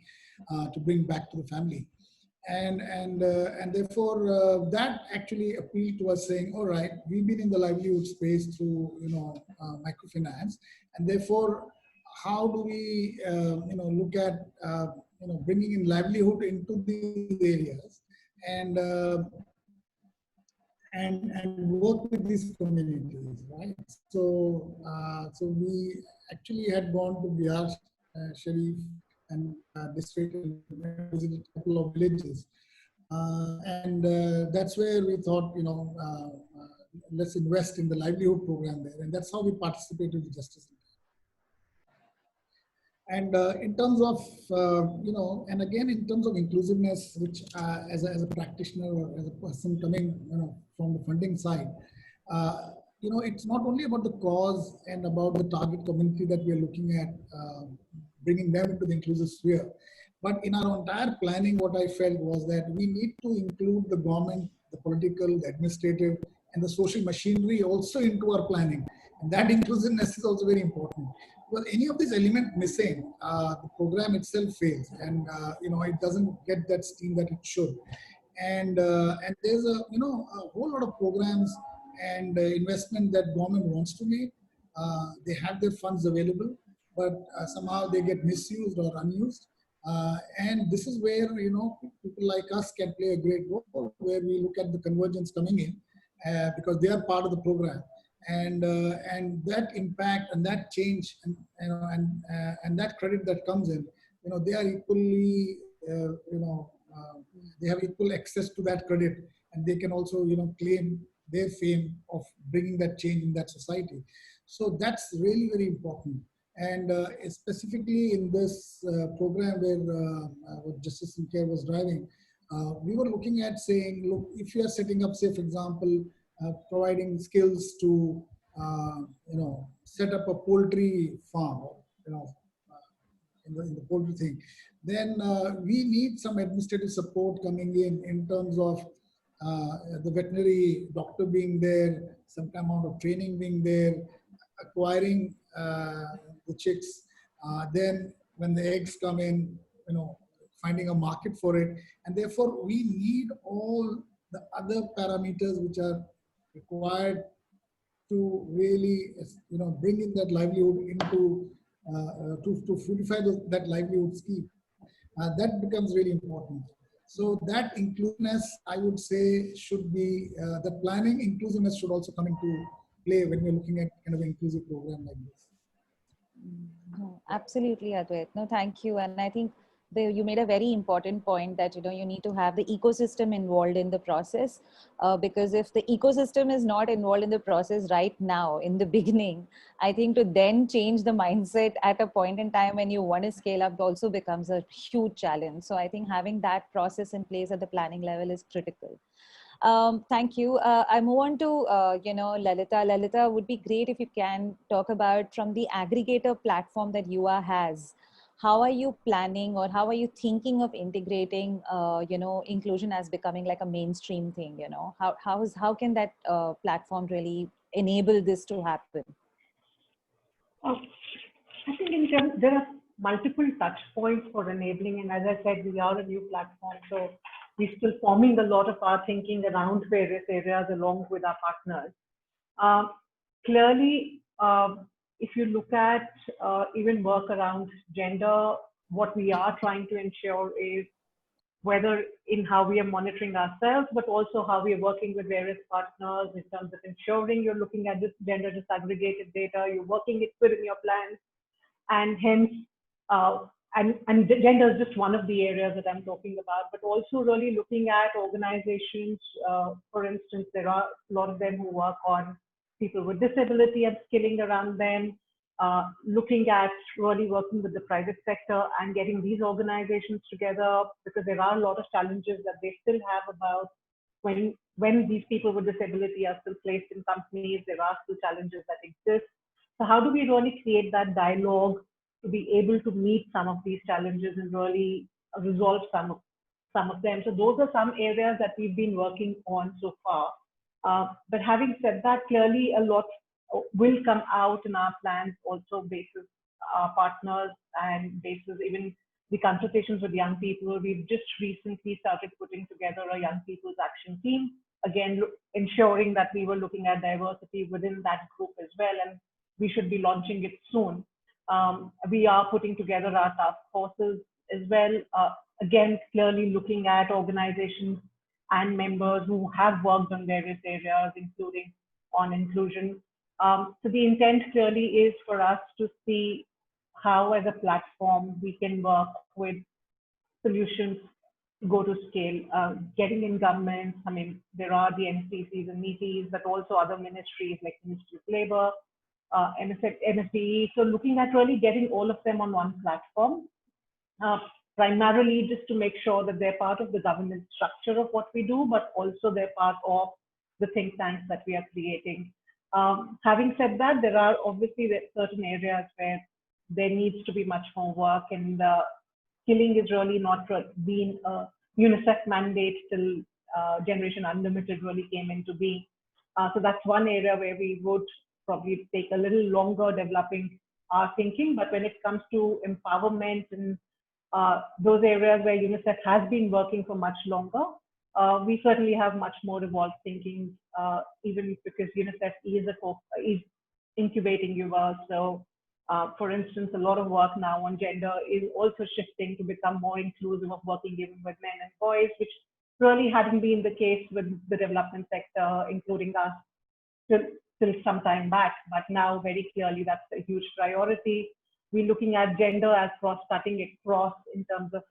to bring back to the family. And therefore that actually appealed to us, saying, all right, we've been in the livelihood space through microfinance, and therefore how do we look at bringing in livelihood into these areas, and work with these communities, right? So so we actually had gone to Bihar, Sharif, and district, and visited a couple of villages, and that's where we thought, let's invest in the livelihood program there, and that's how we participated with Justice. And in terms of, and again, in terms of inclusiveness, which as a practitioner or as a person coming, from the funding side, it's not only about the cause and about the target community that we are looking at, bringing them into the inclusive sphere. But in our entire planning, what I felt was that we need to include the government, the political, the administrative, and the social machinery also into our planning. And that inclusiveness is also very important. Well, any of these elements missing, the program itself fails, and it doesn't get that steam that it should. And there's a whole lot of programs and investment that government wants to make. They have their funds available, but somehow they get misused or unused. And this is where people like us can play a great role, where we look at the convergence coming in, because they are part of the program. And that impact and that change and that credit that comes in, they are equally they have equal access to that credit, and they can also claim their fame of bringing that change in that society. So that's really very important. And specifically in this program where what Justice in Care was driving, we were looking at saying, look, if you are setting up, say, for example, providing skills to, set up a poultry farm, in the poultry thing, then we need some administrative support coming in terms of the veterinary doctor being there, some amount of training being there, acquiring the chicks. Then when the eggs come in, finding a market for it. And therefore, we need all the other parameters which are required to really, bring in that livelihood into, to fruitify that livelihood scheme. That becomes really important. So that inclusiveness, I would say, should be, the planning inclusiveness should also come into play when we're looking at kind of inclusive program like this. No, absolutely, Advait. No, thank you. And I think you made a very important point that, you need to have the ecosystem involved in the process, because if the ecosystem is not involved in the process right now, in the beginning, I think to then change the mindset at a point in time when you want to scale up also becomes a huge challenge. So I think having that process in place at the planning level is critical. Thank you. I move on to, Lalita. Lalita, would be great if you can talk about from the aggregator platform that UA has. How are you planning, or how are you thinking of integrating, inclusion as becoming like a mainstream thing? How can that platform really enable this to happen? I think in terms, there are multiple touch points for enabling, and as I said, we are a new platform, so we're still forming a lot of our thinking around various areas along with our partners. Clearly, if you look at even work around gender, what we are trying to ensure is whether in how we are monitoring ourselves, but also how we are working with various partners in terms of ensuring you're looking at this gender disaggregated data, you're working it within your plans, and hence, and gender is just one of the areas that I'm talking about, but also really looking at organizations. For instance, there are a lot of them who work on people with disability and skilling around them, looking at really working with the private sector and getting these organizations together, because there are a lot of challenges that they still have about when these people with disability are still placed in companies, there are still challenges that exist. So how do we really create that dialogue to be able to meet some of these challenges and really resolve some of them? So those are some areas that we've been working on so far. But having said that, clearly a lot will come out in our plans also basis our partners and basis even the consultations with young people. We've just recently started putting together a young people's action team, again, ensuring that we were looking at diversity within that group as well, and we should be launching it soon. We are putting together our task forces as well, again, clearly looking at organizations and members who have worked on various areas, including on inclusion. So the intent clearly is for us to see how as a platform we can work with solutions to go to scale, getting in governments. I mean, there are the NCCs and NETIs, but also other ministries like Ministry of Labor, MSDE. So looking at really getting all of them on one platform, primarily just to make sure that they're part of the governance structure of what we do, but also they're part of the think tanks that we are creating. Having said that, there are obviously certain areas where there needs to be much more work, and skilling is really not been a UNICEF mandate till Generation Unlimited really came into being. So that's one area where we would probably take a little longer developing our thinking. But when it comes to empowerment and those areas where UNICEF has been working for much longer, we certainly have much more evolved thinking, even because UNICEF is incubating UA. So, for instance, a lot of work now on gender is also shifting to become more inclusive of working even with men and boys, which really hadn't been the case with the development sector, including us, till some time back. But now, very clearly, that's a huge priority. We're looking at gender as cross-cutting across in terms of,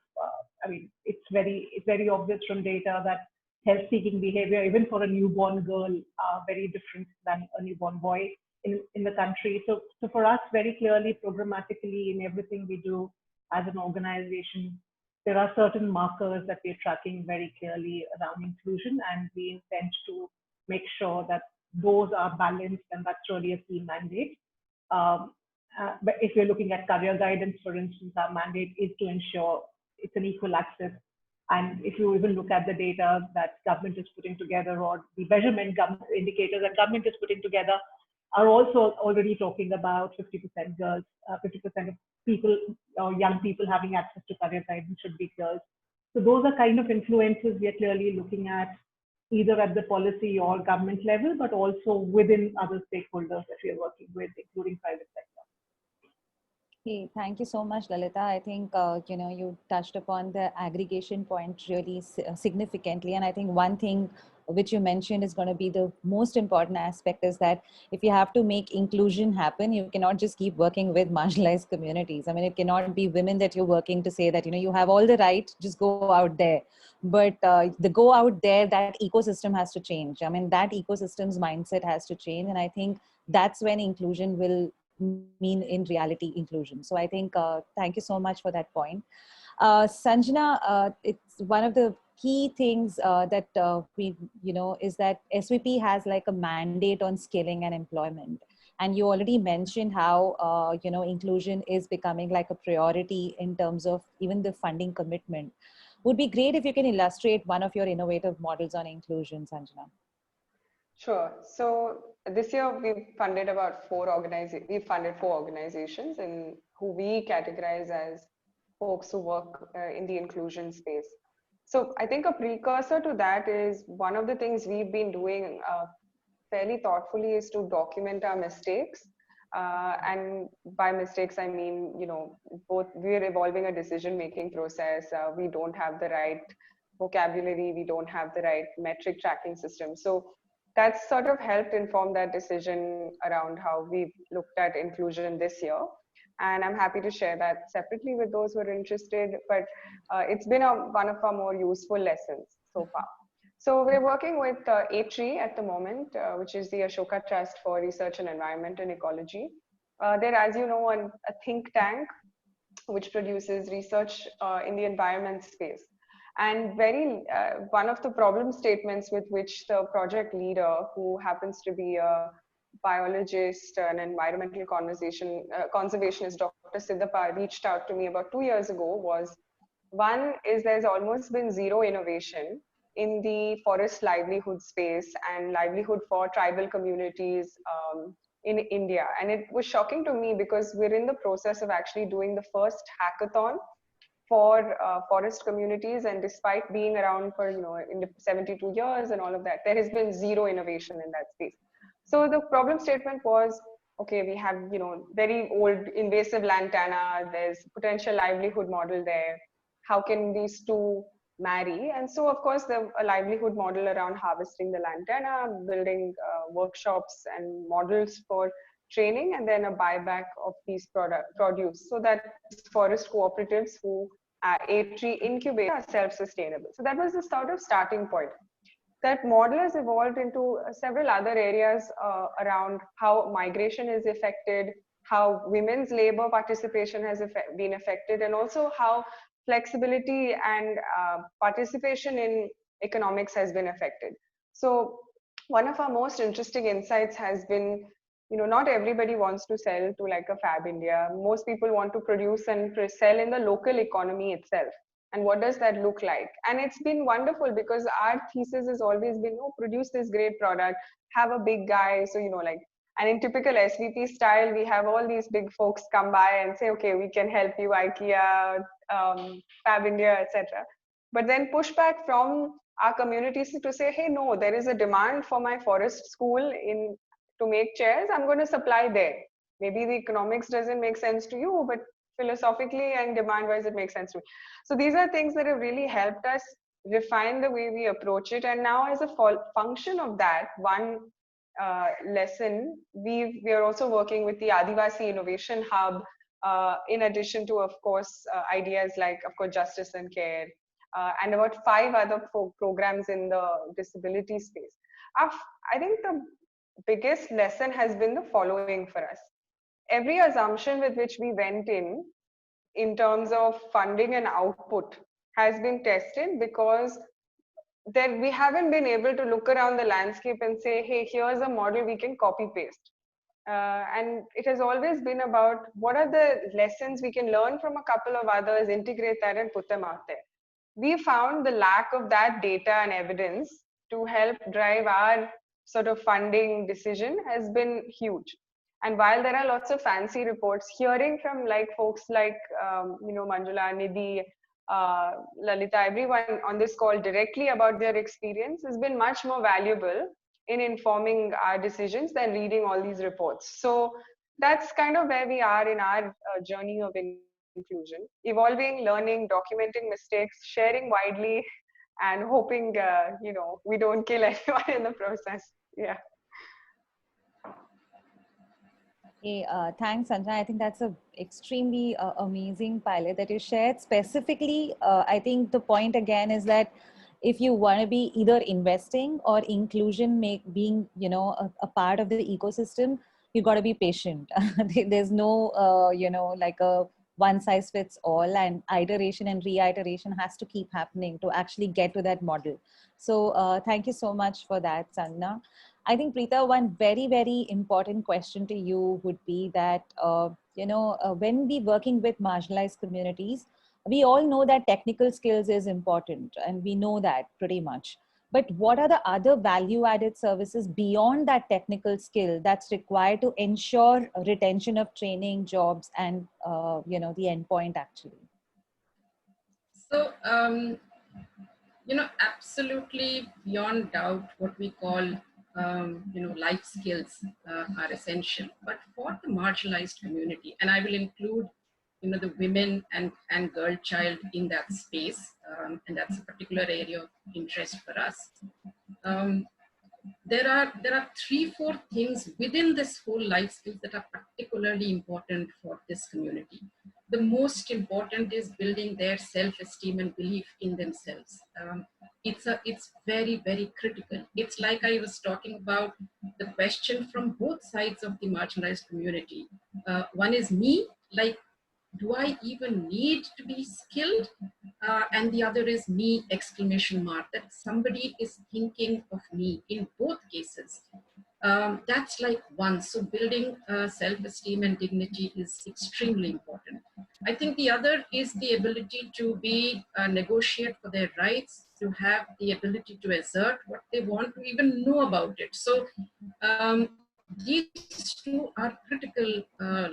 I mean, it's very obvious from data that health-seeking behavior, even for a newborn girl, are very different than a newborn boy. in the country. So for us, very clearly, programmatically, in everything we do as an organization, there are certain markers that we're tracking very clearly around inclusion, and we intend to make sure that those are balanced, and that's really a key mandate. Um, but if you're looking at career guidance, for instance, our mandate is to ensure it's an equal access. And if you even look at the data that government is putting together, or the measurement indicators that government is putting together, are also already talking about 50% girls, 50% of people or young people having access to career guidance should be girls. So those are kind of influences we are clearly looking at, either at the policy or government level, but also within other stakeholders that we are working with, including private sector. Hey, thank you so much, Lalita. I think you touched upon the aggregation point really significantly, and I think one thing which you mentioned is going to be the most important aspect is that if you have to make inclusion happen, you cannot just keep working with marginalized communities. I mean, it cannot be women that you're working to say that you have all the right, just go out there. But the go out there, that ecosystem has to change. I mean, that ecosystem's mindset has to change, and I think that's when inclusion will mean in reality inclusion. So I think thank you so much for that point. Sanjana, it's one of the key things that we is that SVP has like a mandate on skilling and employment, and you already mentioned how inclusion is becoming like a priority in terms of even the funding commitment. Would be great if you can illustrate one of your innovative models on inclusion, Sanjana. Sure. So this year we've funded about we funded 4 organizations in who we categorize as folks who work in the inclusion space. So I think a precursor to that is one of the things we've been doing fairly thoughtfully is to document our mistakes. And by mistakes, I mean, both we're evolving a decision-making process. We don't have the right vocabulary. We don't have the right metric tracking system. So that's sort of helped inform that decision around how we've looked at inclusion this year. And I'm happy to share that separately with those who are interested. But it's been one of our more useful lessons so far. So we're working with A3 at the moment, which is the Ashoka Trust for Research in Environment and Ecology. They're, as you know, a think tank which produces research in the environment space. And one of the problem statements with which the project leader, who happens to be a biologist and environmental conservationist, Dr. Siddhappa, reached out to me about 2 years ago was, one is there's almost been zero innovation in the forest livelihood space and livelihood for tribal communities in India. And it was shocking to me because we're in the process of actually doing the first hackathon for forest communities, and despite being around for in 72 years and all of that, there has been zero innovation in that space. So the problem statement was, okay, we have very old invasive lantana, there's potential livelihood model there, how can these two marry? And so of course a livelihood model around harvesting the lantana, building workshops and models for training, and then a buyback of these produce, so that forest cooperatives who A3 incubate are self-sustainable. So that was the sort of starting point. That model has evolved into several other areas around how migration is affected, how women's labor participation has been affected, and also how flexibility and participation in economics has been affected. So one of our most interesting insights has been, not everybody wants to sell to like a Fab India. Most people want to produce and sell in the local economy itself. And what does that look like? And it's been wonderful because our thesis has always been, produce this great product, have a big guy. So, and in typical SVP style, we have all these big folks come by and say, okay, we can help you, IKEA, Fab India, etc. But then pushback from our communities to say, hey, no, there is a demand for my forest school to make chairs. I'm going to supply there. Maybe the economics doesn't make sense to you, but philosophically and demand-wise, it makes sense to me. So these are things that have really helped us refine the way we approach it. And now, as a function of that, one lesson, we are also working with the Adivasi Innovation Hub, in addition to, of course, ideas like, of course, justice and care, and about 5 other programs in the disability space. I think biggest lesson has been the following for us. Every assumption with which we went in terms of funding and output, has been tested, because there we haven't been able to look around the landscape and say, hey, here's a model we can copy paste. And it has always been about what are the lessons we can learn from a couple of others, integrate that and put them out there. We found the lack of that data and evidence to help drive our sort of funding decision has been huge. And while there are lots of fancy reports, hearing from like folks like Manjula, Nidhi, Lalita, everyone on this call directly about their experience has been much more valuable in informing our decisions than reading all these reports. So that's kind of where we are in our journey of inclusion, evolving, learning, documenting mistakes, sharing widely, and hoping we don't kill anyone in the process. Yeah. Hey, thanks, Sanjana. I think that's a extremely amazing pilot that you shared. Specifically, I think the point again is that if you want to be either investing or inclusion, being a part of the ecosystem, you got to be patient. There's no like a one size fits all, and iteration and reiteration has to keep happening to actually get to that model. So thank you so much for that, Sanjana. I think, Preeta, one very, very important question to you would be that, when we working with marginalized communities, we all know that technical skills is important, and we know that pretty much. But what are the other value-added services beyond that technical skill that's required to ensure retention of training, jobs, and the endpoint actually? So, absolutely beyond doubt, what we call, life skills are essential. But for the marginalized community, and I will include, the women and girl child in that space, and that's a particular area of interest for us. There are 3-4 things within this whole life skills that are particularly important for this community. The most important is building their self-esteem and belief in themselves. It's very, very critical. It's like I was talking about the question from both sides of the marginalized community. One is me, like, do I even need to be skilled? And the other is me, exclamation mark, that somebody is thinking of me in both cases. That's like one. So building self-esteem and dignity is extremely important. I think the other is the ability to be negotiate for their rights, to have the ability to assert what they want, to even know about it. So these two are critical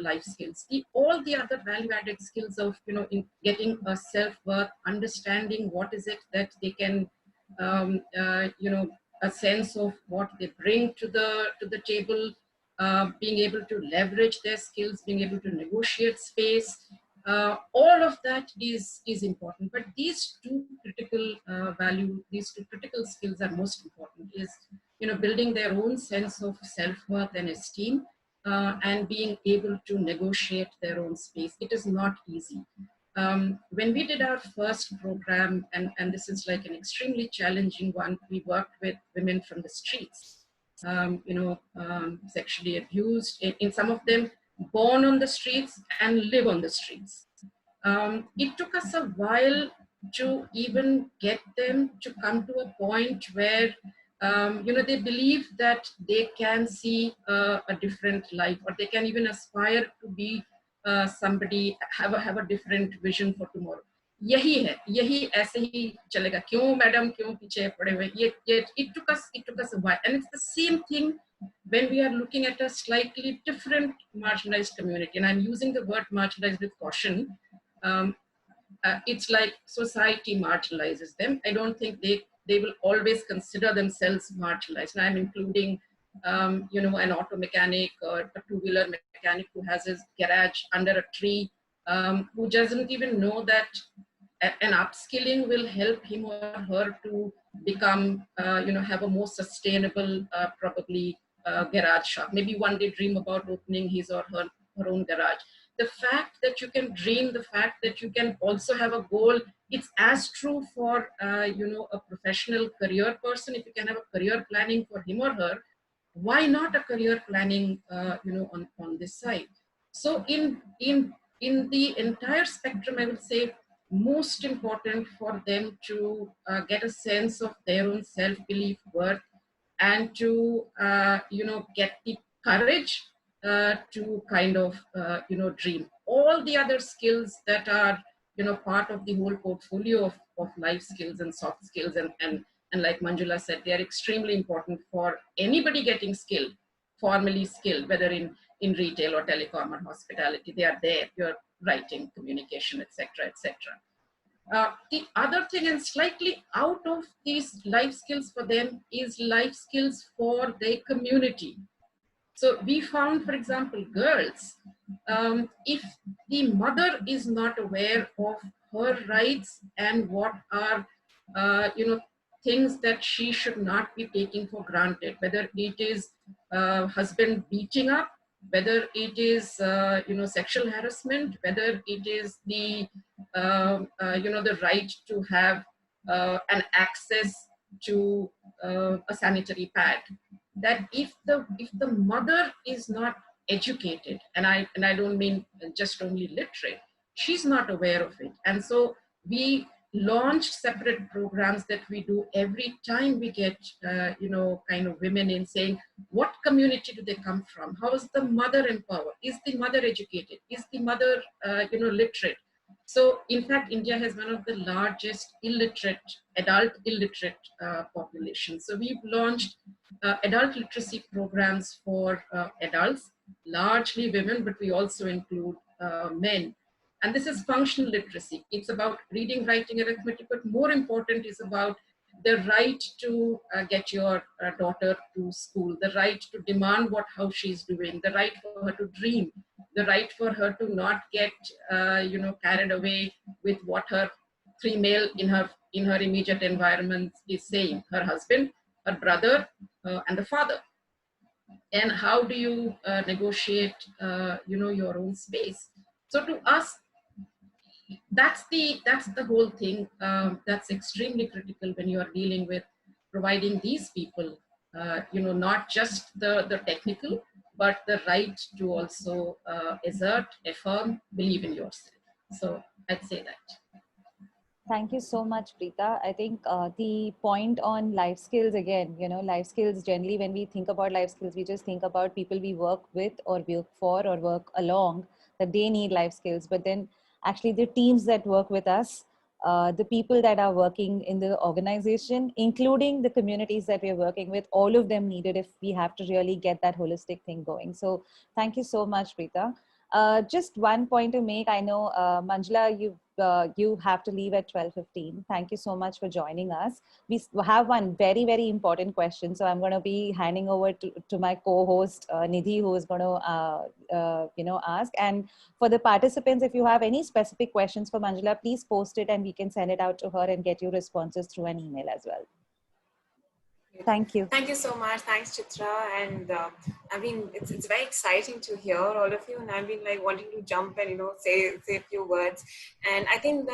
life skills. All the other value-added skills of in getting a self-worth, understanding what is it that they can a sense of what they bring to the table, being able to leverage their skills, being able to negotiate space. All of that is important, but these two critical these two critical skills are most important. Is building their own sense of self-worth and esteem, and being able to negotiate their own space. It is not easy. When we did our first program, and this is like an extremely challenging one, we worked with women from the streets, sexually abused, in some of them born on the streets and live on the streets. It took us a while to even get them to come to a point where they believe that they can see a different life, or they can even aspire to be somebody, have a different vision for tomorrow. यही है, यही ऐसे ही चलेगा. क्यों madam, क्यों पीछे पड़े हुए? It took us a while, and it's the same thing when we are looking at a slightly different marginalized community. And I'm using the word marginalized with caution. It's like society marginalizes them. I don't think they will always consider themselves marginalized. And I'm including, an auto mechanic or a two-wheeler mechanic who has his garage under a tree, who doesn't even know that an upskilling will help him or her to become, have a more sustainable, probably garage shop. Maybe one day dream about opening his or her own garage. The fact that you can dream, the fact that you can also have a goal, it's as true for, a professional career person. If you can have a career planning for him or her, why not a career planning, on this side? So in the entire spectrum, I would say most important for them to get a sense of their own self-belief, worth, and to get the courage to kind of dream. All the other skills that are part of the whole portfolio of life skills and soft skills, and like Manjula said, they are extremely important for anybody getting skilled, formally skilled, whether in retail or telecom or hospitality. They are there. You're writing, communication, etc., etc. The other thing, and slightly out of these life skills for them, is life skills for their community. So we found, for example, girls, if the mother is not aware of her rights and what are, things that she should not be taking for granted, whether it is husband beating up, whether it is, sexual harassment, whether it is the right to have an access to a sanitary pad, that if the mother is not educated, and I don't mean just only literate, she's not aware of it. And so we launched separate programs that we do every time we get kind of women in, saying what community do they come from, how is the mother empowered, is the mother educated, is the mother literate. So in fact, India has one of the largest adult illiterate populations. So we've launched adult literacy programs for adults, largely women, but we also include men. And this is functional literacy. It's about reading, writing, arithmetic, but more important is about the right to get your daughter to school, the right to demand how she's doing, the right for her to dream, the right for her to not get carried away with what her three male in her immediate environment is saying, her husband, her brother, and the father. And how do you negotiate your own space? So to us, that's the whole thing. That's extremely critical when you are dealing with providing these people not just the technical, but the right to also assert, affirm, believe in yourself. So I'd say that. Thank you so much, Preeta. I think the point on life skills, again, life skills, generally, when we think about life skills, we just think about people we work with or work for or work along, that they need life skills. But then actually the teams that work with us, the people that are working in the organization, including the communities that we're working with, all of them need it if we have to really get that holistic thing going. So thank you so much, Preeta. Just one point to make. I know, Manjula, you have to leave at 12:15. Thank you so much for joining us. We have one very, very important question. So I'm going to be handing over to my co-host, Nidhi, who is going to, ask. And for the participants, if you have any specific questions for Manjula, please post it and we can send it out to her and get your responses through an email as well. Thank you. Thank you so much. Thanks, Chitra. And I mean, it's very exciting to hear all of you. And I've been like wanting to jump and, say a few words. And I think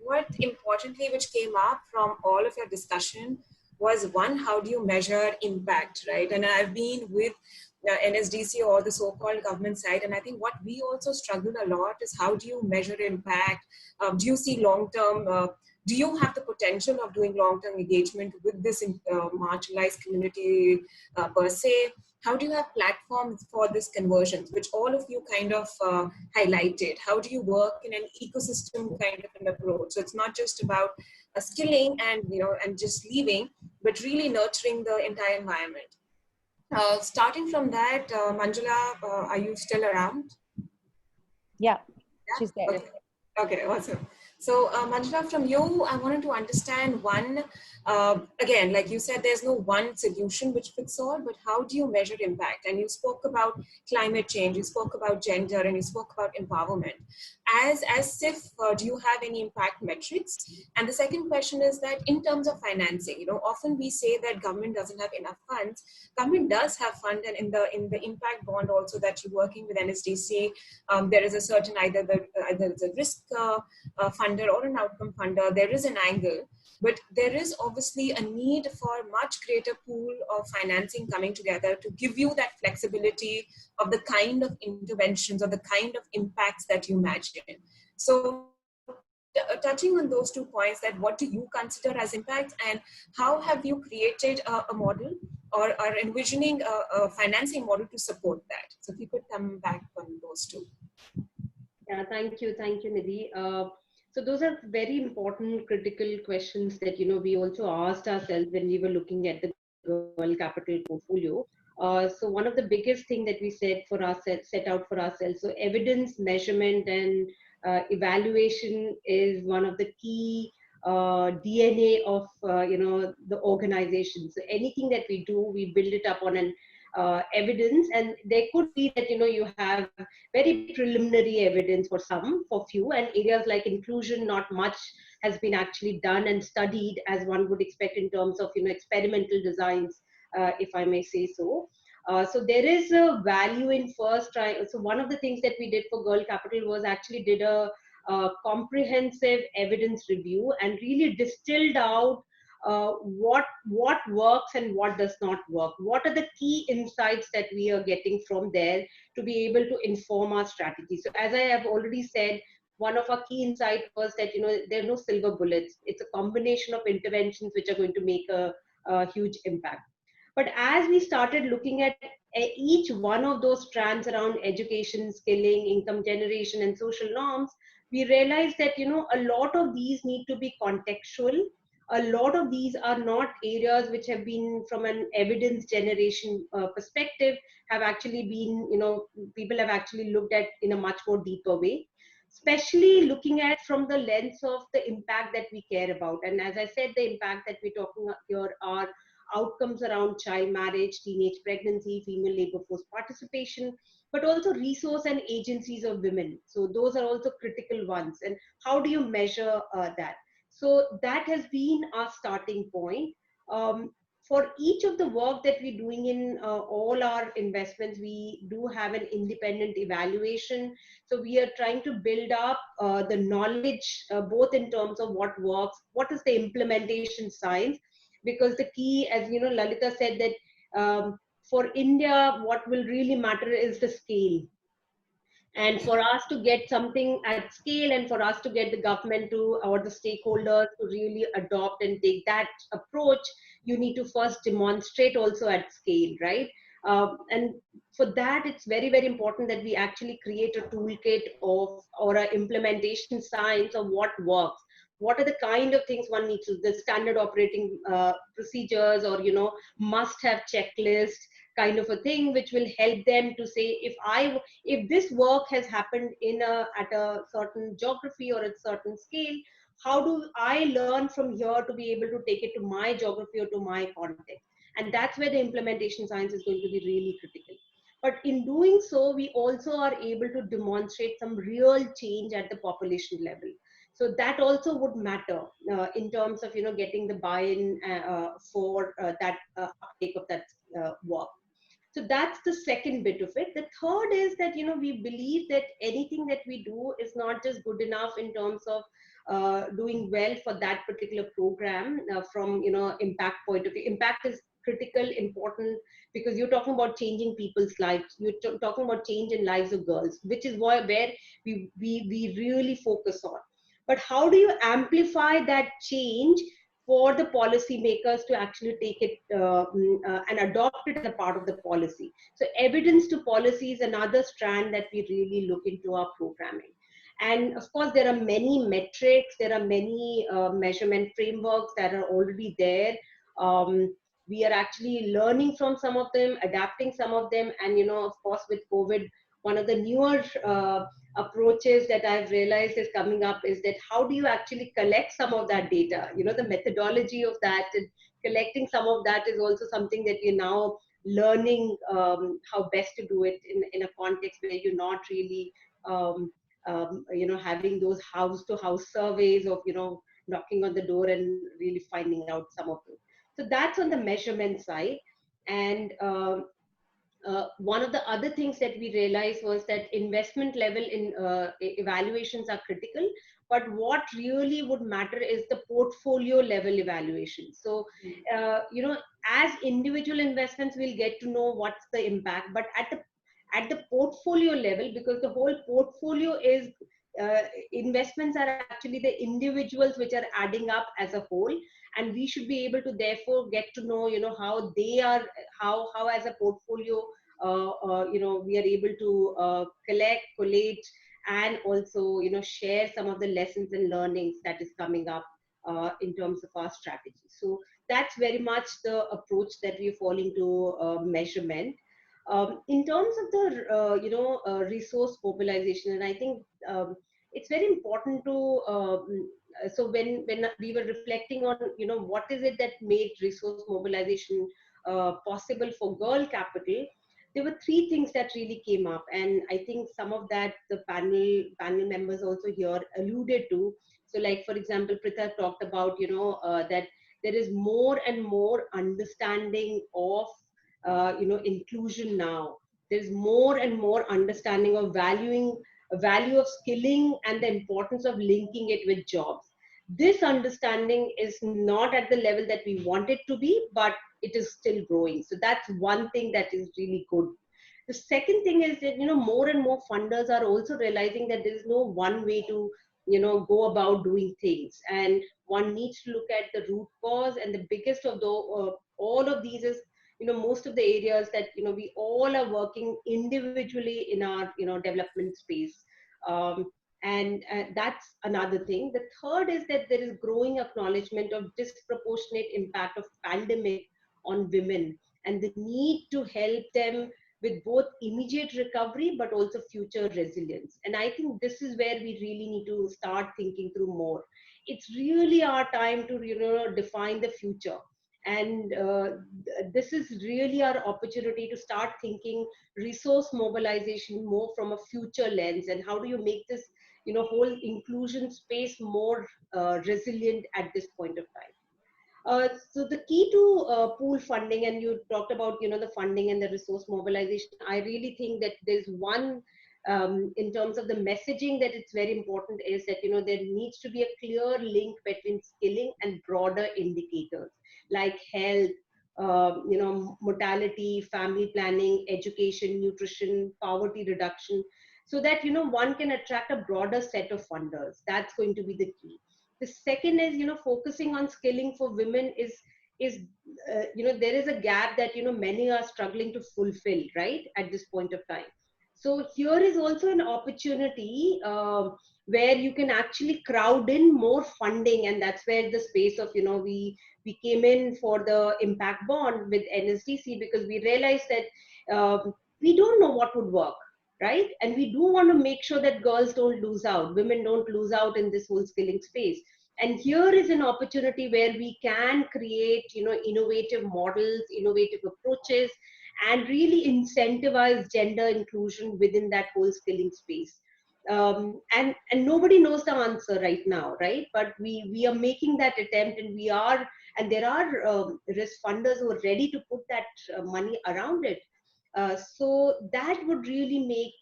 what importantly, which came up from all of your discussion was, one, how do you measure impact, right? And I've been with NSDC or the so-called government side. And I think what we also struggle a lot is, how do you measure impact? Do you see long-term, do you have the potential of doing long-term engagement with this marginalized community per se? How do you have platforms for this conversion, which all of you kind of highlighted? How do you work in an ecosystem kind of an approach? So it's not just about skilling and and just leaving, but really nurturing the entire environment. Starting from that, Manjula, are you still around? Yeah, she's there. Okay, awesome. So Manjula, from you, I wanted to understand one, again, like you said, there's no one solution which fits all, but how do you measure impact? And you spoke about climate change, you spoke about gender, and you spoke about empowerment. As SIF, do you have any impact metrics? And the second question is that in terms of financing, often we say that government doesn't have enough funds. Government does have fund, and in the impact bond also that you're working with NSDC, there is a certain either it's a risk fund funder or an outcome funder, there is an angle, but there is obviously a need for much greater pool of financing coming together to give you that flexibility of the kind of interventions or the kind of impacts that you imagine. So touching on those 2 points, that what do you consider as impact, and how have you created a model or are envisioning a financing model to support that? So if you could come back on those two. Yeah, thank you, Nidhi. So those are very important, critical questions that we also asked ourselves when we were looking at the Girl Capital portfolio. So one of the biggest thing that we set out for ourselves. So evidence, measurement, and evaluation is one of the key DNA of the organization. So anything that we do, we build it up on an evidence, and there could be that you have very preliminary evidence for few, and areas like inclusion, not much has been actually done and studied as one would expect in terms of experimental designs, if I may say so. So there is a value in first trying. So one of the things that we did for Girl Capital was actually did a comprehensive evidence review and really distilled out what works and what does not work. What are the key insights that we are getting from there to be able to inform our strategy? So as I have already said, one of our key insights was that there are no silver bullets. It's a combination of interventions which are going to make a huge impact. But as we started looking at each one of those strands around education, skilling, income generation, and social norms, we realized that a lot of these need to be contextual. A lot of these are not areas which have been, from an evidence generation perspective, have actually been, people have actually looked at in a much more deeper way, especially looking at from the lens of the impact that we care about. And as I said, the impact that we're talking here are outcomes around child marriage, teenage pregnancy, female labor force participation, but also resource and agencies of women. So those are also critical ones. And how do you measure that? So that has been our starting point. For each of the work that we're doing in all our investments, we do have an independent evaluation. So we are trying to build up the knowledge, both in terms of what works, what is the implementation science, because the key, as Lalita said, that for India, what will really matter is the scale. And for us to get something at scale, and for us to get the government to, or the stakeholders to really adopt and take that approach, you need to first demonstrate also at scale, right? And for that, it's very, very important that we actually create a toolkit of, or an implementation science of what works. What are the kind of things one needs to, the standard operating procedures, or must have checklist kind of a thing, which will help them to say, if this work has happened at a certain geography or at a certain scale, how do I learn from here to be able to take it to my geography or to my context? And that's where the implementation science is going to be really critical. But in doing so, we also are able to demonstrate some real change at the population level. So that also would matter in terms of getting the buy-in for that uptake of that work. So that's the second bit of it. The third is that we believe that anything that we do is not just good enough in terms of doing well for that particular program from impact point of view. Impact is critical, important, because you're talking about changing people's lives. You're talking about change in lives of girls, which is where we really focus on. But how do you amplify that change for the policymakers to actually take it and adopt it as a part of the policy? So evidence to policy is another strand that we really look into our programming. And of course, there are many metrics, there are many measurement frameworks that are already there. We are actually learning from some of them, adapting some of them. And, of course, with COVID, one of the newer approaches that I've realized is coming up is that how do you actually collect some of that data? The methodology of that and collecting some of that is also something that we're now learning how best to do it in a context where you're not really, having those house-to-house surveys of, knocking on the door and really finding out some of them. So that's on the measurement side. And one of the other things that we realized was that investment level in evaluations are critical, but what really would matter is the portfolio level evaluation. So, as individual investments, we'll get to know what's the impact, but at the portfolio level, because the whole portfolio is investments are actually the individuals which are adding up as a whole, and we should be able to therefore get to know, how they are, how as a portfolio, we are able to collate, and also, share some of the lessons and learnings that is coming up in terms of our strategy. So that's very much the approach that we're following to measurement. In terms of the resource mobilization, and I think it's very important to so when we were reflecting on what is it that made resource mobilization possible for Girl Capital, there were three things that really came up, and I think some of that the panel members also here alluded to. So, like for example, Pritha talked about that there is more and more understanding of inclusion now. There's more and more understanding of value of skilling and the importance of linking it with jobs. This understanding is not at the level that we want it to be, but it is still growing. So that's one thing that is really good. The second thing is that more and more funders are also realizing that there is no one way to go about doing things, and one needs to look at the root cause. And the biggest of all of these is most of the areas that we all are working individually in our development space, and that's another thing. The third is that there is growing acknowledgement of disproportionate impact of pandemic on women, and the need to help them with both immediate recovery but also future resilience. And I think this is where we really need to start thinking through more. It's really our time to define the future, and this is really our opportunity to start thinking resource mobilization more from a future lens, and how do you make this whole inclusion space more resilient at this point of time. So the key to pool funding, and you talked about the funding and the resource mobilization, I really think that there's one in terms of the messaging that it's very important, is that there needs to be a clear link between skilling and broader indicators like health, mortality, family planning, education, nutrition, poverty reduction, so that one can attract a broader set of funders. That's going to be the key. The second is focusing on skilling for women is there is a gap that many are struggling to fulfill right at this point of time. So here is also an opportunity where you can actually crowd in more funding, and that's where the space of we came in for the impact bond with NSDC, because we realized that we don't know what would work, right? And we do want to make sure that girls don't lose out, women don't lose out in this whole skilling space. And here is an opportunity where we can create innovative models, innovative approaches, and really incentivize gender inclusion within that whole skilling space. And nobody knows the answer right now, right? But we are making that attempt, and there are risk funders who are ready to put that money around it. So that would really make,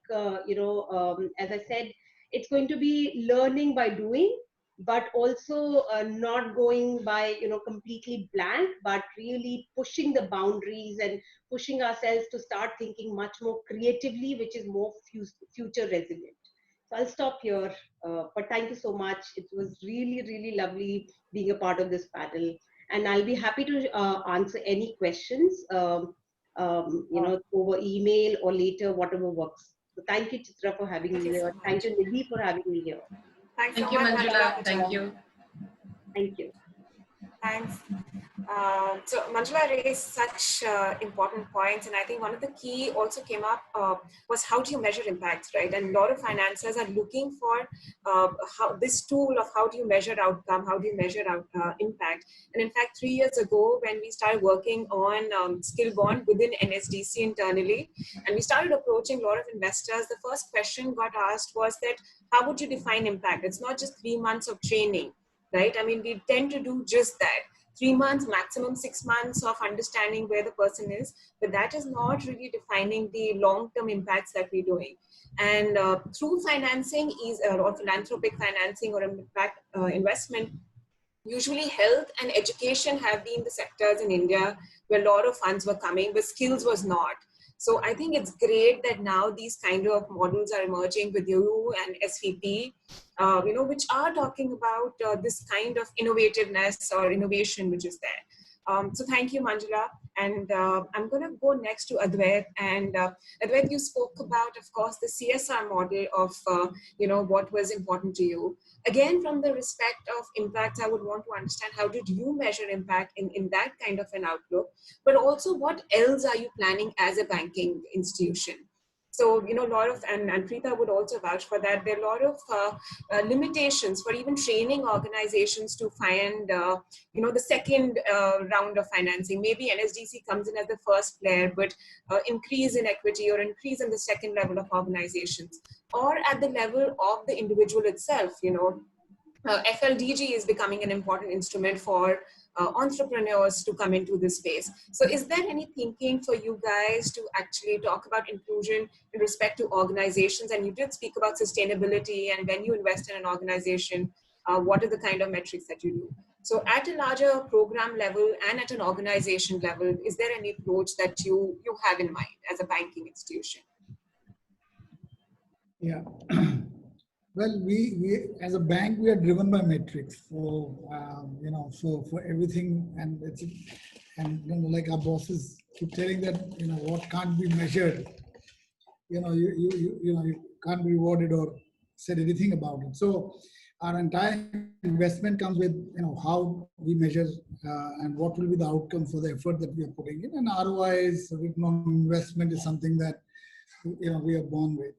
as I said, it's going to be learning by doing, but also not going by, completely blank, but really pushing the boundaries and pushing ourselves to start thinking much more creatively, which is more future resilient. So I'll stop here, but thank you so much. It was really, really lovely being a part of this panel, and I'll be happy to answer any questions. Over email or later, whatever works. So thank you, Chitra, for having me here. Thank you, Nidhi, for having me here. Thanks Thank so you, much, Manjula. Thank you. Thank you. Thanks. So Manjula raised such important points, and I think one of the key also came up was how do you measure impacts, right? And a lot of financiers are looking for how this tool of how do you measure outcome, how do you measure impact. And in fact, 3 years ago, when we started working on Skill Bond within NSDC internally, and we started approaching a lot of investors, the first question got asked was that, how would you define impact? It's not just 3 months of training, right? I mean, we tend to do just that. 3 months, maximum 6 months of understanding where the person is, but that is not really defining the long-term impacts that we're doing. And through financing or philanthropic financing or impact investment, usually health and education have been the sectors in India where a lot of funds were coming, but skills was not. So I think it's great that now these kind of models are emerging with you and SVP, which are talking about this kind of innovativeness or innovation which is there. So thank you, Manjula. And I'm going to go next to Advait. And Advait, you spoke about, of course, the CSR model of, what was important to you. Again, from the respect of impact, I would want to understand how did you measure impact in that kind of an outlook, but also what else are you planning as a banking institution? So, a lot of, and Preeta would also vouch for that, there are a lot of limitations for even training organizations to find, the second round of financing. Maybe NSDC comes in as the first player, but increase in equity or increase in the second level of organizations, or at the level of the individual itself. FLDG is becoming an important instrument for entrepreneurs to come into this space. So is there any thinking for you guys to actually talk about inclusion in respect to organizations? And you did speak about sustainability, and when you invest in an organization, what are the kind of metrics that you do? So at a larger program level and at an organization level, is there any approach that you have in mind as a banking institution? Yeah. Well, we as a bank, we are driven by metrics. So, so for everything, and like our bosses keep telling that, what can't be measured, you can't be rewarded or said anything about it. So our entire investment comes with, how we measure and what will be the outcome for the effort that we are putting in. And ROI is return on investment is something that, we are born with.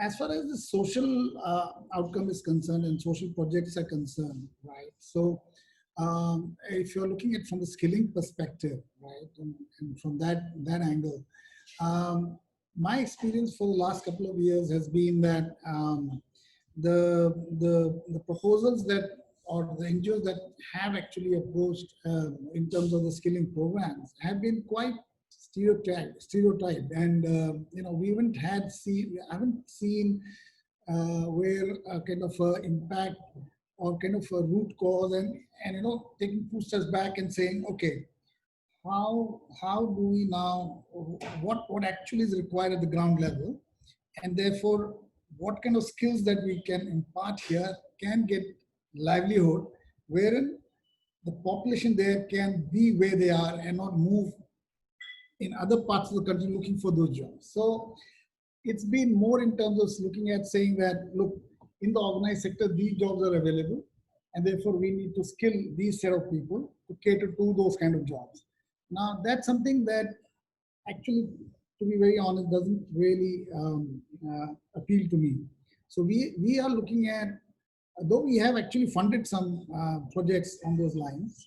As far as the social outcome is concerned and social projects are concerned, right? So if you're looking at from the skilling perspective, right, and from that angle, my experience for the last couple of years has been that the proposals that or the NGOs that have actually approached in terms of the skilling programs have been quite stereotyped, and we haven't seen where a kind of impact or kind of a root cause, and taking 2 steps back and saying, okay, how do we now, what actually is required at the ground level, and therefore what kind of skills that we can impart here can get livelihood, wherein the population there can be where they are and not move in other parts of the country looking for those jobs. So it's been more in terms of looking at saying that, look, in the organized sector, these jobs are available, and therefore we need to skill these set of people to cater to those kind of jobs. Now, that's something that actually, to be very honest, doesn't really appeal to me. So we are looking at, though we have actually funded some projects on those lines,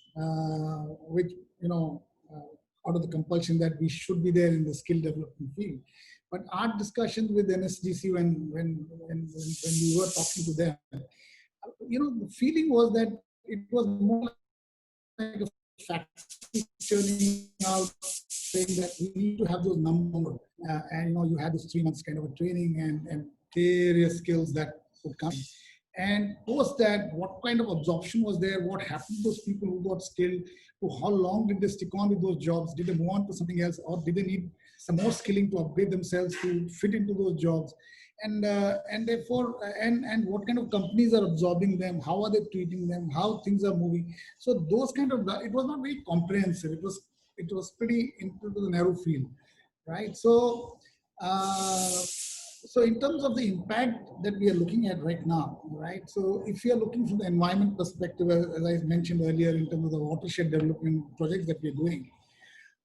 which, out of the compulsion that we should be there in the skill development field. But our discussions with NSDC when we were talking to them, the feeling was that it was more like a factory churning out, saying that we need to have those numbers. And you had this 3 months kind of a training and various skills that would come. And post that, what kind of absorption was there? What happened to those people who got skilled? For how long did they stick on with those jobs? Did they move on to something else, or did they need some more skilling to upgrade themselves to fit into those jobs? And therefore, and what kind of companies are absorbing them? How are they treating them? How things are moving? So those kind of, it was not very comprehensive. It was pretty into the narrow field, right? So. So in terms of the impact that we are looking at right now, right? So if you are looking from the environment perspective, as I mentioned earlier, in terms of the watershed development projects that we're doing,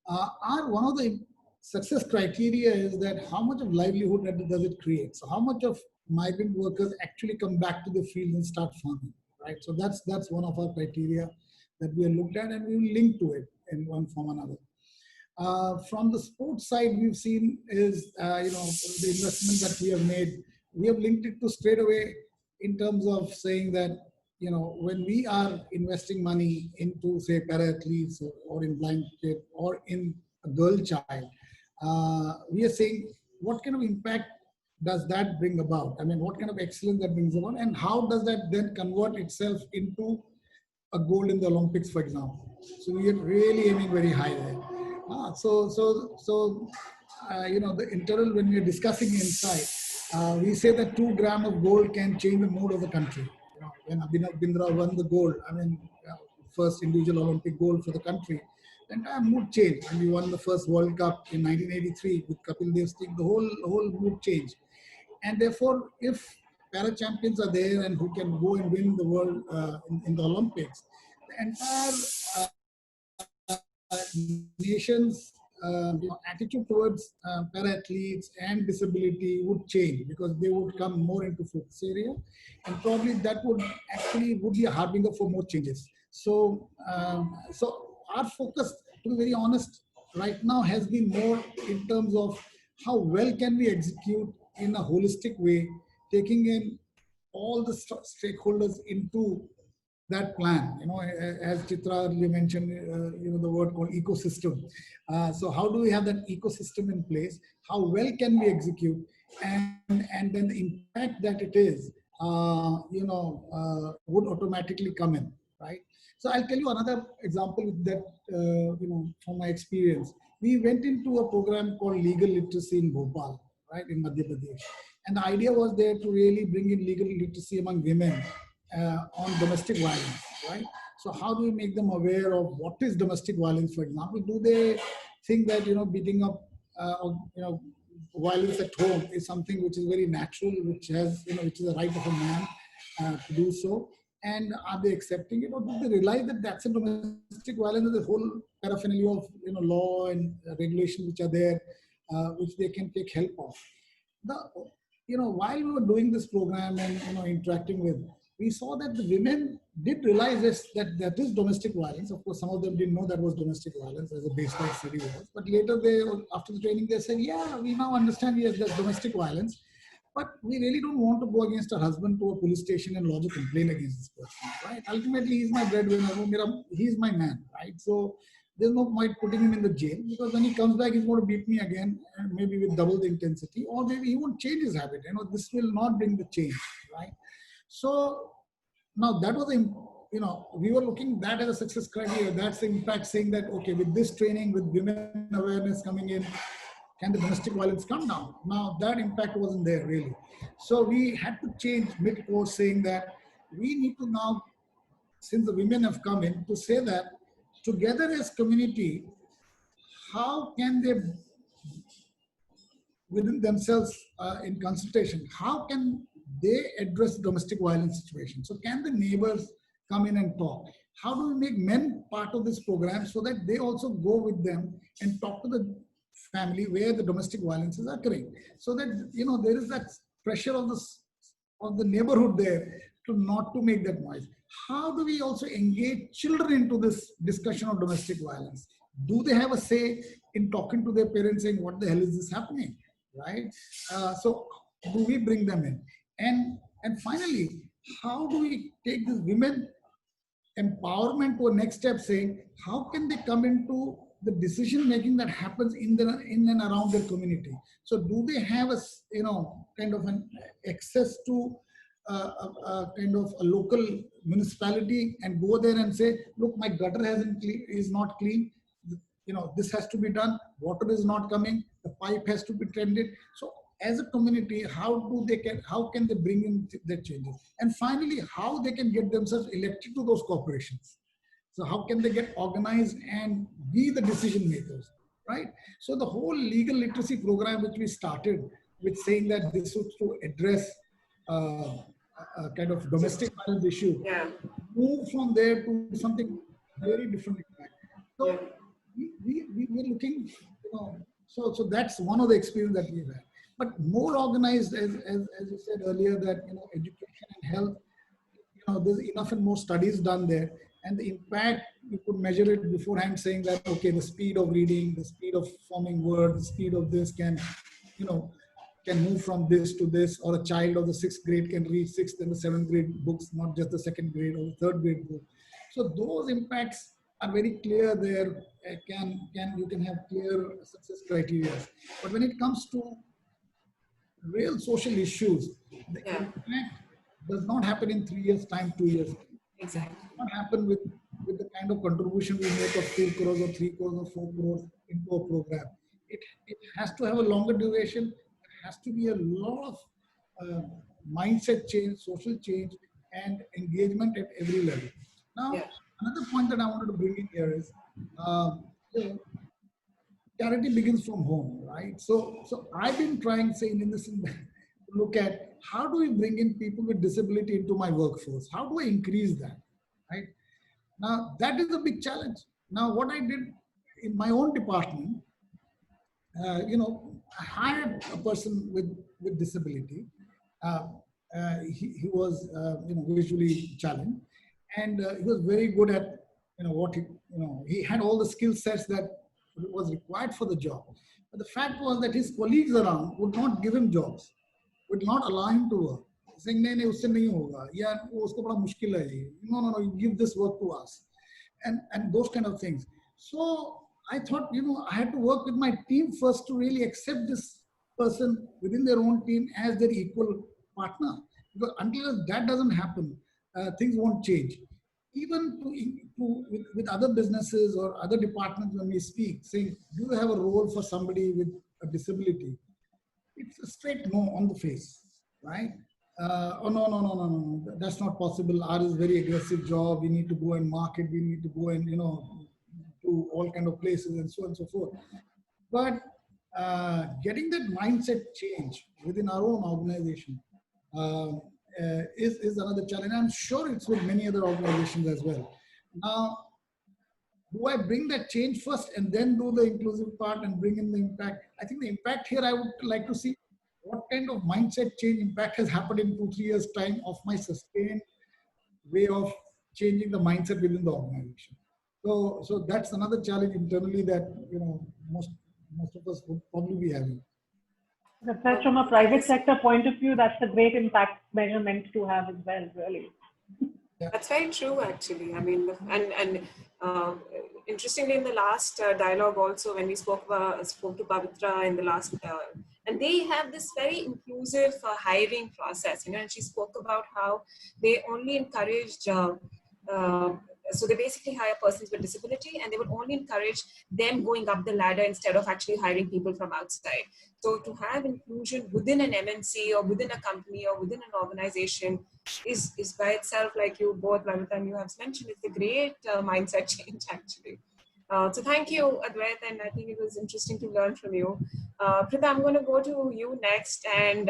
one of the success criteria is that how much of livelihood does it create? So how much of migrant workers actually come back to the field and start farming, right? So that's one of our criteria that we have looked at, and we will link to it in one form or another. From the sports side, we've seen is, the investment that we have made, we have linked it to straight away in terms of saying that, when we are investing money into, say, para-athletes or in blind kid or in a girl child, we are saying, what kind of impact does that bring about? I mean, what kind of excellence that brings about, and how does that then convert itself into a gold in the Olympics, for example? So we are really aiming very high there. The internal, when we are discussing inside, we say that 2 grams of gold can change the mood of the country. When Abhinav Bindra won the gold, first individual Olympic gold for the country, the entire mood changed. And we won the first World Cup in 1983 with Kapil Dev's team, the whole mood changed. And therefore, if para champions are there and who can go and win the world in the Olympics, the entire nation's attitude towards para athletes and disability would change, because they would come more into focus area, and probably that would be a harbinger for more changes. So our focus, to be very honest, right now has been more in terms of how well can we execute in a holistic way, taking in all the stakeholders into that plan. As Chitra earlier mentioned, the word called ecosystem. So how do we have that ecosystem in place? How well can we execute? And then the impact that it is, would automatically come in, right? So I'll tell you another example that, from my experience. We went into a program called Legal Literacy in Bhopal, right, in Madhya Pradesh. And the idea was there to really bring in legal literacy among women on domestic violence, right? So how do we make them aware of what is domestic violence, for example? Do they think that, beating up, violence at home is something which is very natural, which has, which is a right of a man to do so? And are they accepting it, or do they realize that that's a domestic violence, the whole paraphernalia of, law and regulation which are there, which they can take help of? While we were doing this program and, interacting with, we saw that the women did realize this, that is domestic violence. Of course, some of them didn't know that was domestic violence, as a baseline study was. But later, after the training, they said, yeah, we now understand, yes, there's domestic violence. But we really don't want to go against our husband to a police station and lodge a complaint against this person, right? Ultimately, he's my breadwinner, he's my man, right? So there's no point putting him in the jail, because when he comes back, he's going to beat me again, and maybe with double the intensity, or maybe he won't change his habit. This will not bring the change, right? So now that was, we were looking that as a success criteria. That's the impact, saying that, okay, with this training, with women awareness coming in, can the domestic violence come down? Now that impact wasn't there really. So we had to change mid-course, saying that we need to now, since the women have come in, to say that together as community, how can they, within themselves in consultation, how can they address domestic violence situation? So can the neighbors come in and talk? How do we make men part of this program so that they also go with them and talk to the family where the domestic violence is occurring? So that, there is that pressure of the neighborhood there to not to make that noise. How do we also engage children into this discussion of domestic violence? Do they have a say in talking to their parents, saying, what the hell is this happening, right? So do we bring them in? And finally, how do we take this women empowerment to a next step, saying, how can they come into the decision making that happens in and around their community? So do they have a, kind of an access to a kind of a local municipality and go there and say, look, my gutter is not clean. This has to be done. Water is not coming. The pipe has to be tended. So as a community, how can they bring in their changes? And finally, how they can get themselves elected to those corporations. So how can they get organized and be the decision makers, right? So the whole legal literacy program, which we started with saying that this was to address a kind of domestic violence issue, move from there to something very different. So we were looking, so that's one of the experience that we've had. But more organized, as you said earlier, that education and health, there's enough and more studies done there, and the impact you could measure it beforehand, saying that, okay, the speed of reading, the speed of forming words, the speed of this can, can move from this to this, or a child of the 6th grade can read 6th and the 7th grade books, not just the 2nd grade or the 3rd grade book. So those impacts are very clear there. You can have clear success criteria. But when it comes to real social issues, the Yeah, impact does not happen in 3 years' time, 2 years' time. It exactly. does not happen with the kind of contribution we make of 2 crores or 3 crores or 4 crores into a program. It has to have a longer duration. There has to be a lot of uh, mindset change, social change, and engagement at every level. Now, Yeah, another point that I wanted to bring in here is, you know, charity begins from home, right? So I've been trying, saying in this, to look at how do we bring in people with disability into my workforce? How do I increase that, right? Now that is a big challenge. Now what I did in my own department, I hired a person with disability. Uh, he was, visually challenged, and he was very good at, what he had all the skill sets that was required for the job. But the fact was that his colleagues around would not give him jobs, would not allow him to work, saying, "नहीं नहीं उससे नहीं होगा, या वो उसको बड़ा मुश्किल है ये, no, you give this work to us," and those kind of things. So I thought, I had to work with my team first to really accept this person within their own team as their equal partner. Because until that doesn't happen, things won't change. Even with other businesses or other departments, when we speak, saying, do you have a role for somebody with a disability? It's a straight no on the face, right? Oh, no, that's not possible. Ours is very aggressive job. We need to go and market. We need to go and, to all kind of places and so on and so forth. But getting that mindset change within our own organization is another challenge. I'm sure it's with many other organizations as well. Now, do I bring that change first and then do the inclusive part and bring in the impact? I think the impact here, I would like to see what kind of mindset change impact has happened in 2, 3 years time of my sustained way of changing the mindset within the organization. So that's another challenge internally that, most of us would probably be having. That's from a private sector point of view, that's a great impact measurement to have as well, really. That's very true, actually. I mean, and interestingly, in the last dialogue also, when we spoke to Pavitra in the last, and they have this very inclusive hiring process, and she spoke about how they only encouraged, so they basically hire persons with disability, and they would only encourage them going up the ladder instead of actually hiring people from outside. So to have inclusion within an MNC or within a company or within an organization is by itself, like you both, Ravita and you have mentioned, it's a great mindset change, actually. So thank you, Advait, and I think it was interesting to learn from you. Prita, I'm going to go to you next and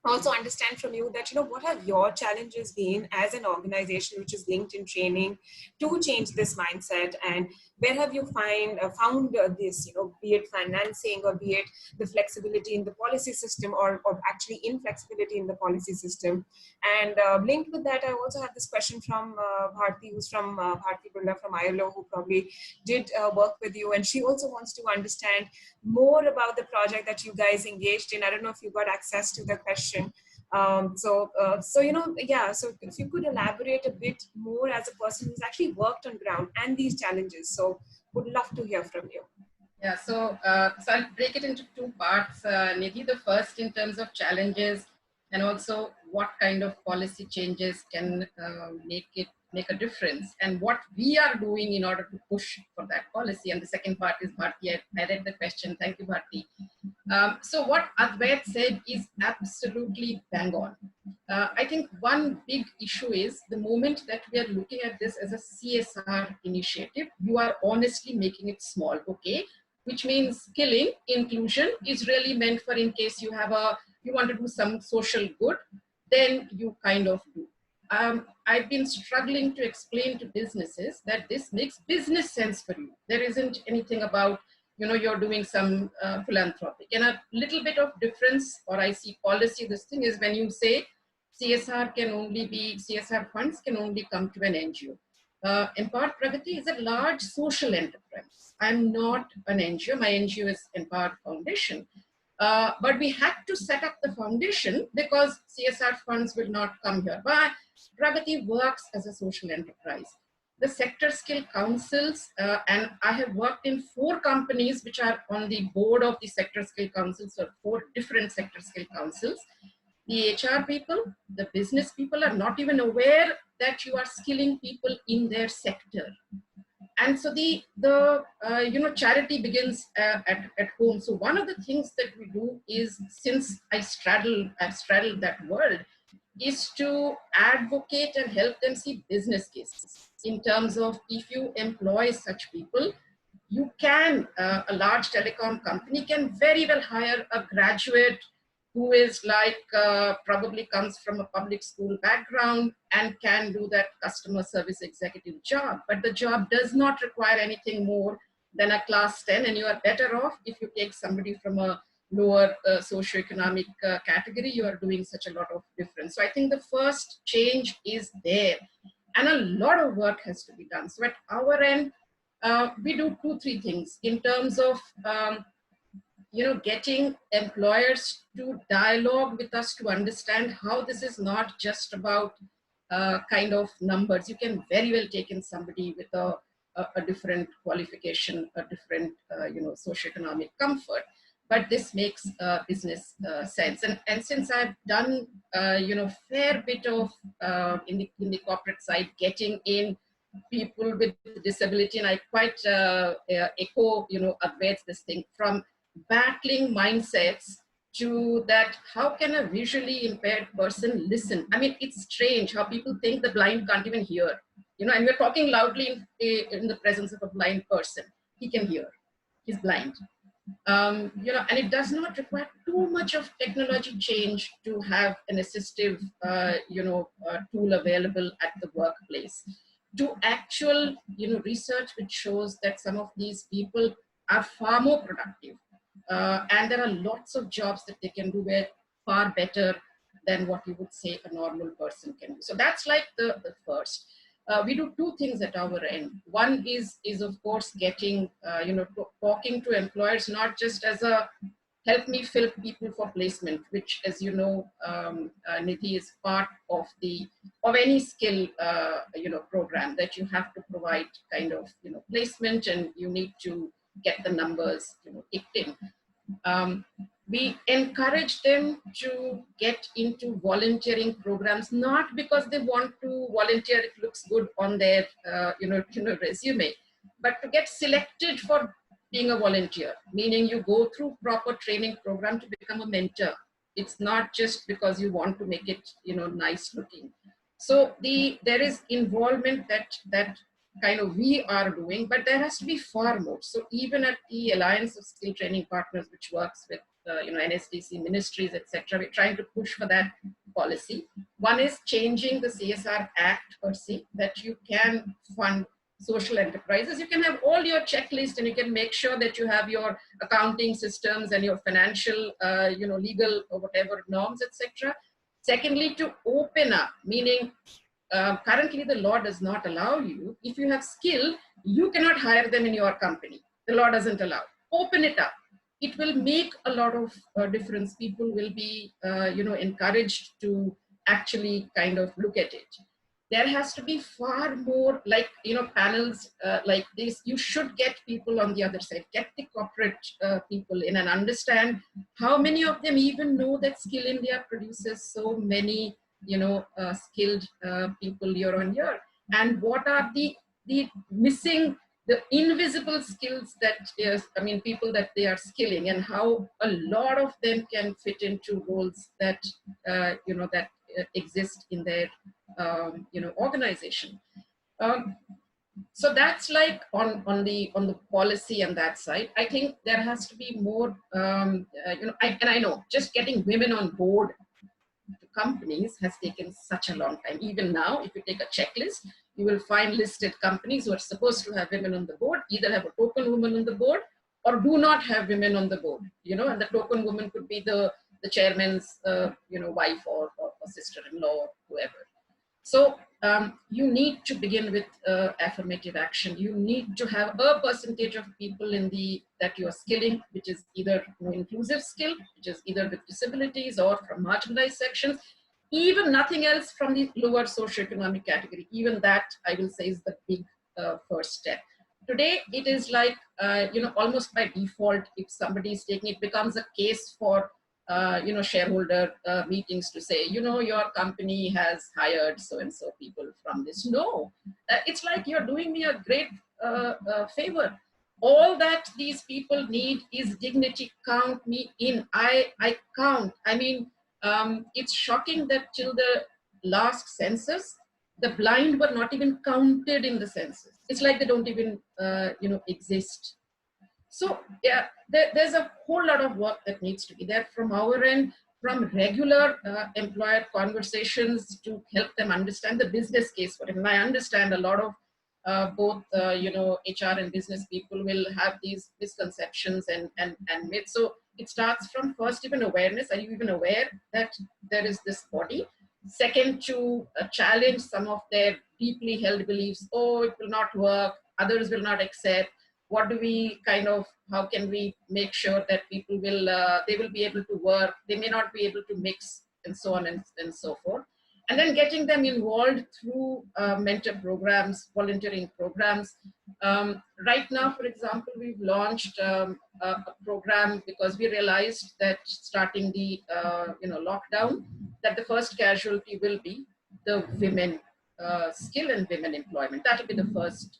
also understand from you that, what have your challenges been as an organization which is linked in training to change this mindset, and where have you found this, be it financing or be it the flexibility in the policy system or actually inflexibility in the policy system. And linked with that, I also have this question from Bharti, who's from Bharti Birla from ILO, who probably did work with you, and she also wants to understand more about the project that you guys engaged in. I don't know if you got access to the question. So if you could elaborate a bit more as a person who's actually worked on ground and these challenges. So would love to hear from you. Yeah, so I'll break it into two parts, Nidhi. The first in terms of challenges and also what kind of policy changes can make a difference and what we are doing in order to push for that policy. And the second part is Bharti. I read the question. Thank you, Bharti. So what Advait said is absolutely bang on. I think one big issue is the moment that we are looking at this as a CSR initiative, you are honestly making it small, okay? Which means killing inclusion is really meant for in case you want to do some social good, then you kind of do. I've been struggling to explain to businesses that this makes business sense for you. There isn't anything about, you're doing some philanthropic. And a little bit of difference, or I see policy, this thing is when you say CSR funds can only come to an NGO. Empowered Pragati is a large social enterprise. I'm not an NGO. My NGO is Empowered Foundation. But we had to set up the foundation because CSR funds will not come here. But Pragati works as a social enterprise. The sector skill councils, and I have worked in 4 companies which are on the board of the sector skill councils, or 4 different sector skill councils. The HR people, the business people are not even aware that you are skilling people in their sector. And so the charity begins at home. So one of the things that we do is, since I've straddled that world, is to advocate and help them see business cases in terms of, if you employ such people, you can, a large telecom company can very well hire a graduate who is like, probably comes from a public school background and can do that customer service executive job. But the job does not require anything more than a class 10, and you are better off if you take somebody from a lower socioeconomic category. You are doing such a lot of difference. So I think the first change is there, and a lot of work has to be done. So at our end, we do 2-3 things in terms of getting employers to dialogue with us to understand how this is not just about kind of numbers. You can very well take in somebody with a different qualification, a different socioeconomic comfort, but this makes business sense. And since I've done fair bit of in the corporate side, getting in people with disability, and I quite echo Advait's this thing, from battling mindsets to that, how can a visually impaired person listen? I mean, it's strange how people think the blind can't even hear, and we're talking loudly in the presence of a blind person. He can hear, he's blind. And it does not require too much of technology change to have an assistive, tool available at the workplace. To actual, research which shows that some of these people are far more productive. And there are lots of jobs that they can do far better than what you would say a normal person can do. So that's like the first. We do 2 things at our end. One is of course getting, talking to employers, not just as a help me fill people for placement, which, as you know, Nidhi, is part of any skill, program, that you have to provide kind of, placement, and you need to get the numbers, kicked in. We encourage them to get into volunteering programs, not because they want to volunteer, it looks good on their, resume, but to get selected for being a volunteer, meaning you go through proper training program to become a mentor. It's not just because you want to make it, nice looking. So there is involvement that kind of we are doing, but there has to be far more. So even at the Alliance of Skill Training Partners, which works with NSDC ministries, etc., we're trying to push for that policy. One is changing the CSR Act per se, that you can fund social enterprises. You can have all your checklist, and you can make sure that you have your accounting systems and your financial, legal or whatever norms, etc. Secondly, to open up, meaning currently the law does not allow you. If you have skill, you cannot hire them in your company. The law doesn't allow. Open it up. It will make a lot of difference. People will be, encouraged to actually kind of look at it. There has to be far more, like, panels like this. You should get people on the other side, get the corporate people in, and understand how many of them even know that Skill India produces so many, skilled people year on year, and what are the missing, the invisible skills that people that they are skilling, and how a lot of them can fit into roles that that exist in their organization. So that's like on the policy and that side. I think there has to be more, I know just getting women on board to companies has taken such a long time. Even now, if you take a checklist, you will find listed companies who are supposed to have women on the board, either have a token woman on the board or do not have women on the board, and the token woman could be the chairman's, wife or sister-in-law or whoever. So you need to begin with affirmative action. You need to have a percentage of people in that you are skilling, which is either inclusive skill, which is either with disabilities or from marginalized sections, even nothing else from the lower socioeconomic category. Even that, I will say, is the big first step. Today, it is like, almost by default, if somebody is taking it, becomes a case for shareholder meetings to say, your company has hired so-and-so people from this. No, it's like you're doing me a great favor. All that these people need is dignity. Count me in. I count. I mean, it's shocking that till the last census, the blind were not even counted in the census. It's like they don't even, exist. So yeah, there's a whole lot of work that needs to be there from our end, from regular employer conversations to help them understand the business case for it. And I understand a lot of both, HR and business people will have these misconceptions and myths. So it starts from first even awareness. Are you even aware that there is this body? Second, to challenge some of their deeply held beliefs. Oh, it will not work. Others will not accept. What do we how can we make sure that people will, they will be able to work, they may not be able to mix, and so on and so forth. And then getting them involved through mentor programs, volunteering programs. Right now, for example, we've launched a program because we realized that starting the lockdown, that the first casualty will be the women skill and women employment. That will be the first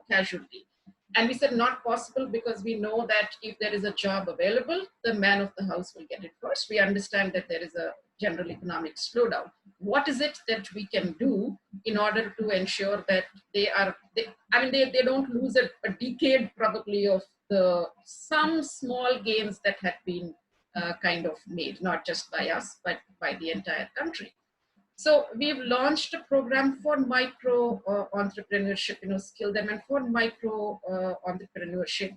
casualty. And we said not possible, because we know that if there is a job available, the man of the house will get it first. We understand that there is a general economic slowdown. What is it that we can do in order to ensure that they don't lose a decade probably of some small gains that had been made, not just by us, but by the entire country. So we've launched a program for micro entrepreneurship, skill them, and for micro entrepreneurship,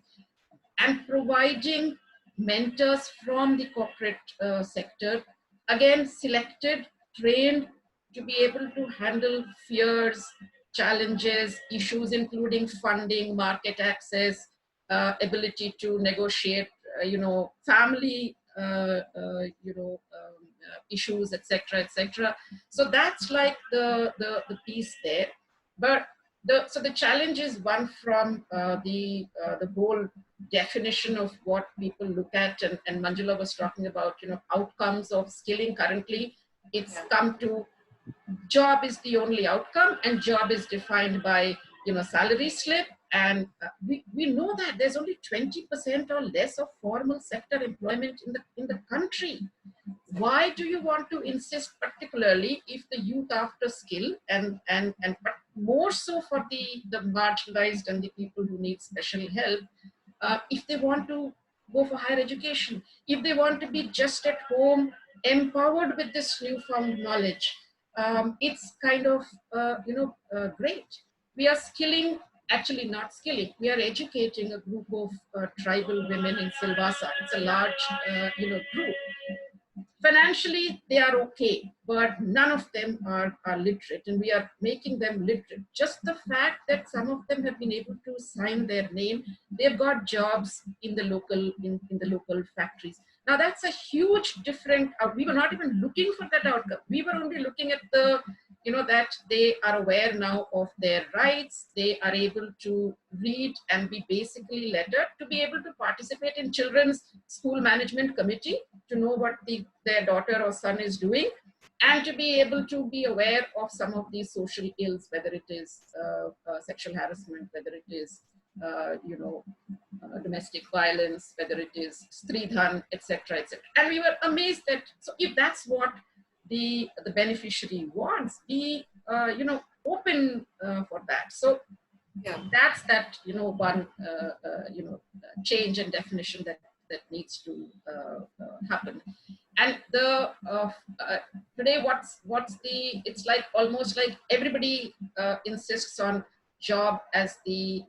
and providing mentors from the corporate sector, again, selected, trained to be able to handle fears, challenges, issues, including funding, market access, ability to negotiate, family, issues, etc., etc. So that's like the piece there. But the challenge is one from the whole definition of what people look at, and Manjula was talking about, outcomes of skilling. Currently, it's come to job is the only outcome, and job is defined by salary slip. And we know that there's only 20% or less of formal sector employment in the country. Why do you want to insist, particularly if the youth after skill, and but more so for the marginalized and the people who need special help, if they want to go for higher education, if they want to be just at home, empowered with this newfound knowledge, it's great. We are skilling, actually not skilling, we are educating a group of tribal women in Silvassa. It's a large group. Financially, they are okay, but none of them are literate, and we are making them literate. Just the fact that some of them have been able to sign their name, they've got jobs in the local in the local factories. Now that's a huge different. We were not even looking for that outcome. We were only looking at the that they are aware now of their rights. They are able to read and be basically lettered, to be able to participate in children's school management committee, to know what their daughter or son is doing, and to be able to be aware of some of these social ills, whether it is sexual harassment, whether it is domestic violence, whether it is stridhan, etc., etc. And we were amazed that, so if that's what the beneficiary wants, be open for that. So Yeah. that's that one change and definition that needs to happen. And the today what's the, it's like almost like everybody insists on job as the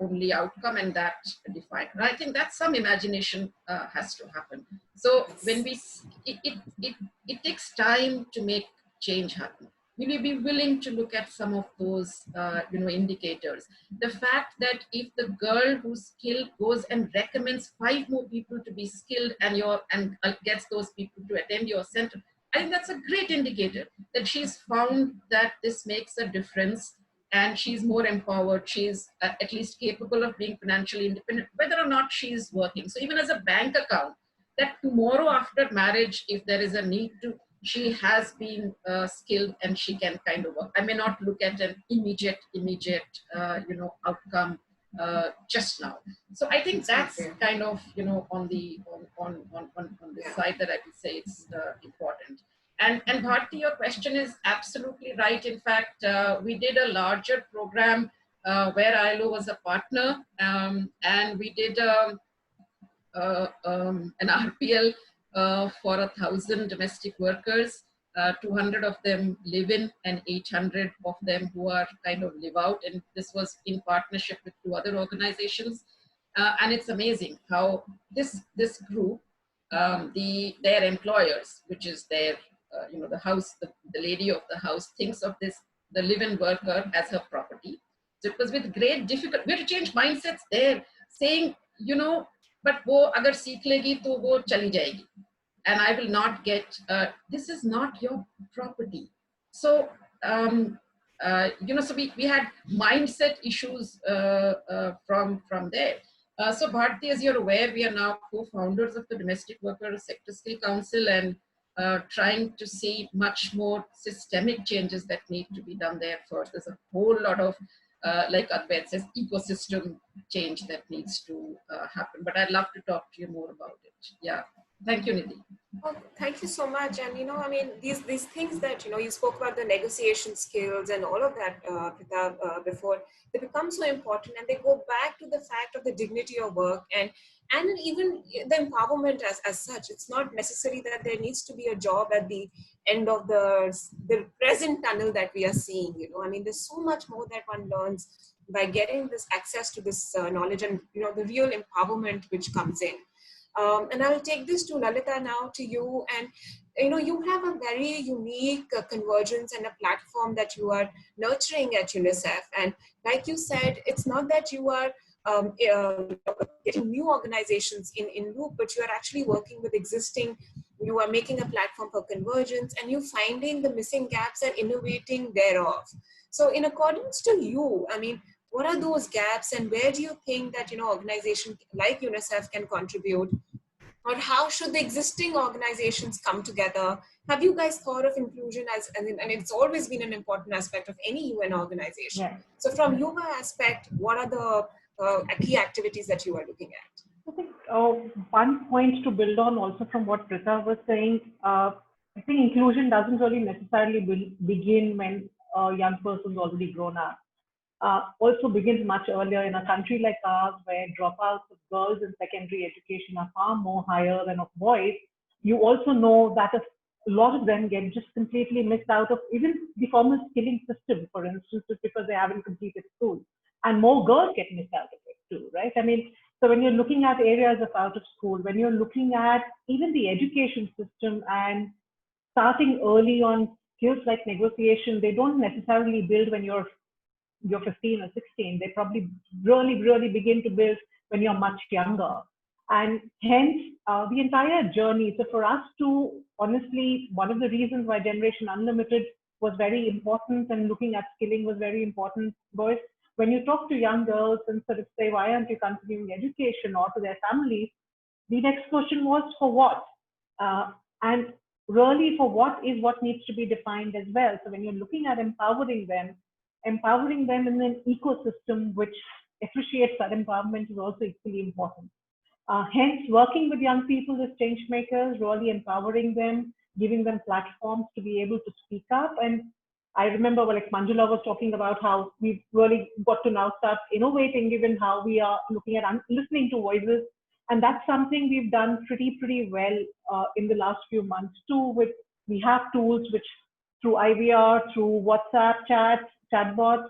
only outcome, and that defined. And I think that some imagination has to happen. So when we it takes time to make change happen. will you be willing to look at some of those, indicators? The fact that if the girl who's skilled goes and recommends 5 more people to be skilled and gets those people to attend your center, I think that's a great indicator that she's found that this makes a difference and she's more empowered. She's at least capable of being financially independent, whether or not she's working. So even as a bank account, that tomorrow after marriage, if there is a need to, she has been skilled and she can kind of work. I may not look at an immediate, outcome just now. So I think that's kind of, on the side that I would say it's important. And Bharti, your question is absolutely right. In fact, we did a larger program where ILO was a partner, and we did an RPL for 1,000 domestic workers. 200 of them live in and 800 of them who are kind of live out. And this was in partnership with 2 other organizations. And it's amazing how this group, their employers, which is their, the house, the lady of the house thinks of this, the live-in worker as her property. So it was with great difficulty. We had to change mindsets there, saying, but wo agar seekh legi to wo chali jayegi, and I will not get, this is not your property. So, so we had mindset issues from there. So Bharti, as you're aware, we are now co-founders of the Domestic Worker Sector Skill Council and trying to see much more systemic changes that need to be done there first. There's a whole lot of, like Advait says, ecosystem change that needs to happen. But I'd love to talk to you more about it. Yeah. Thank you, Nidhi. Oh, thank you so much. And, these things that, you spoke about the negotiation skills and all of that, Pritha, before, they become so important and they go back to the fact of the dignity of work and even the empowerment as such. It's not necessary that there needs to be a job at the end of the present tunnel that we are seeing, there's so much more that one learns by getting this access to this knowledge and, the real empowerment which comes in. And I'll take this to Lalita now, to you. And, you have a very unique convergence and a platform that you are nurturing at UNICEF. And like you said, it's not that you are getting new organizations in loop, but you are actually working with existing, you are making a platform for convergence and you finding the missing gaps and innovating thereof. So in accordance to you, what are those gaps and where do you think that, organizations like UNICEF can contribute? Or how should the existing organizations come together? Have you guys thought of inclusion and it's always been an important aspect of any UN organization. Yeah. So from your aspect, what are the key activities that you are looking at? I think one point to build on also from what Pritha was saying, I think inclusion doesn't really necessarily begin when a young person's already grown up. Also begins much earlier in a country like ours, where dropouts of girls in secondary education are far more higher than of boys. You also know that a lot of them get just completely missed out of even the formal skilling system, for instance, just because they haven't completed school. And more girls get missed out of it too, right? So when you're looking at areas of out of school, when you're looking at even the education system and starting early on skills like negotiation, they don't necessarily build when you're 15 or 16, they probably really begin to build when you're much younger. And hence the entire journey. So for us to, honestly, one of the reasons why Generation Unlimited was very important and looking at skilling was very important was when you talk to young girls and sort of say, why aren't you continuing education, or to their families, the next question was, for what? And really for what is what needs to be defined as well. So when you're looking at empowering them in an ecosystem which appreciates that empowerment is also equally important. Hence, working with young people as change makers, really empowering them, giving them platforms to be able to speak up. And I remember, like Manjula was talking about how we've really got to now start innovating, given how we are looking at listening to voices. And that's something we've done pretty well in the last few months too. We have tools which through IVR, through WhatsApp chats, chatbots,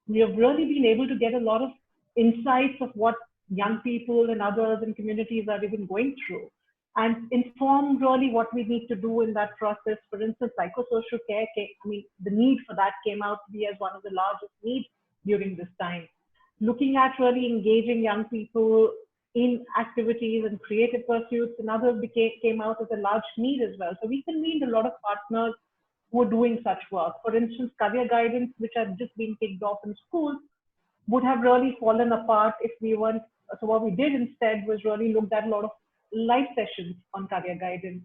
we have really been able to get a lot of insights of what young people and others and communities are even going through. and inform really what we need to do in that process. For instance, psychosocial care, the need for that came out to be as one of the largest needs during this time. Looking at really engaging young people in activities and creative pursuits, and others came out as a large need as well. So we convened a lot of partners who are doing such work. For instance, career guidance, which had just been kicked off in schools, would have really fallen apart if we weren't. So what we did instead was really looked at a lot of live sessions on career guidance,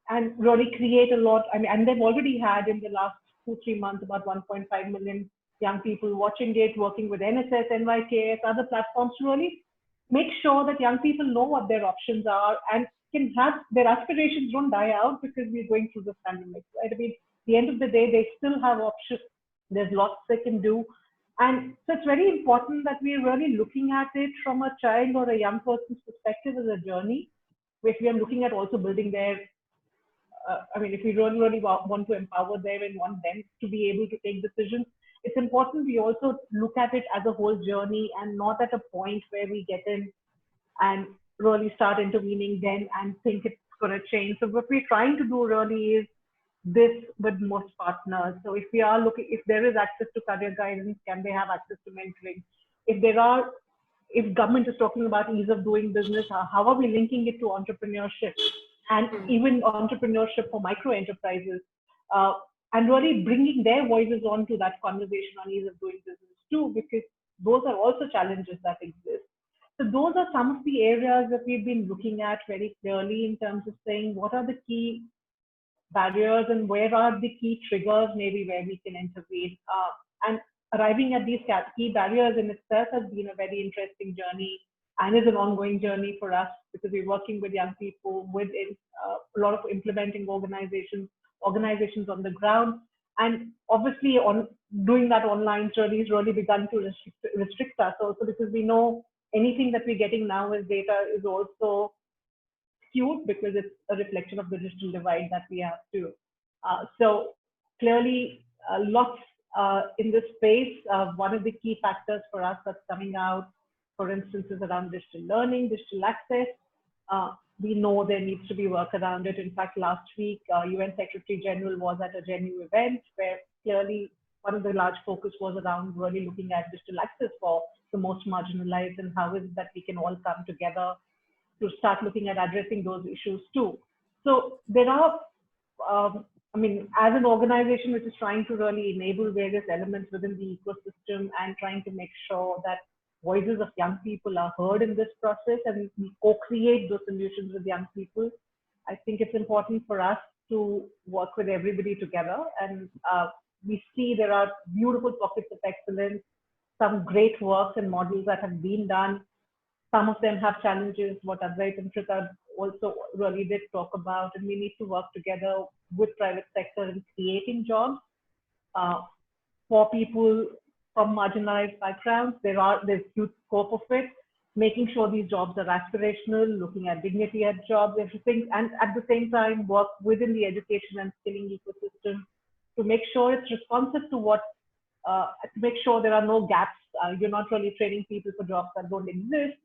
and really create a lot. And they've already had in the last 2-3 months about 1.5 million young people watching it, working with NSS, NYKS, other platforms to really make sure that young people know what their options are and can have their aspirations don't die out because we're going through this pandemic. Right? At the end of the day, they still have options. There's lots they can do. And so it's very important that we're really looking at it from a child or a young person's perspective as a journey, which we are looking at also building their, if we really want to empower them and want them to be able to take decisions, it's important we also look at it as a whole journey and not at a point where we get in and really start intervening then and think it's going to change. So what we're trying to do really is this with most partners. So if we are looking, if there is access to career guidance, can they have access to mentoring? If government is talking about ease of doing business, how are we linking it to entrepreneurship and even entrepreneurship for micro enterprises, and really bringing their voices onto that conversation on ease of doing business too, because those are also challenges that exist. So those are some of the areas that we've been looking at very clearly in terms of saying what are the key barriers and where are the key triggers maybe where we can intervene. And arriving at these key barriers in itself has been a very interesting journey and is an ongoing journey for us because we're working with young people, with a lot of implementing organizations on the ground. And obviously on doing that online journey has really begun to restrict us also because we know anything that we're getting now as data is also skewed because it's a reflection of the digital divide that we have too. So clearly lots in this space. One of the key factors for us that's coming out, for instance, is around digital learning, digital access. We know there needs to be work around it. In fact, last week, UN Secretary General was at a GENU event where clearly one of the large focus was around really looking at digital access for the most marginalized and how is it that we can all come together to start looking at addressing those issues too. So there are, as an organization which is trying to really enable various elements within the ecosystem and trying to make sure that voices of young people are heard in this process and we co-create those solutions with young people, I think it's important for us to work with everybody together. And we see there are beautiful pockets of excellence, some great works and models that have been done. Some of them have challenges, what Advait and Trita also really did talk about, and we need to work together with private sector in creating jobs for people from marginalized backgrounds. There's huge scope of it, making sure these jobs are aspirational, looking at dignity at jobs, everything, and at the same time work within the education and skilling ecosystem to make sure it's responsive to what, to make sure there are no gaps. You're not really training people for jobs that don't exist.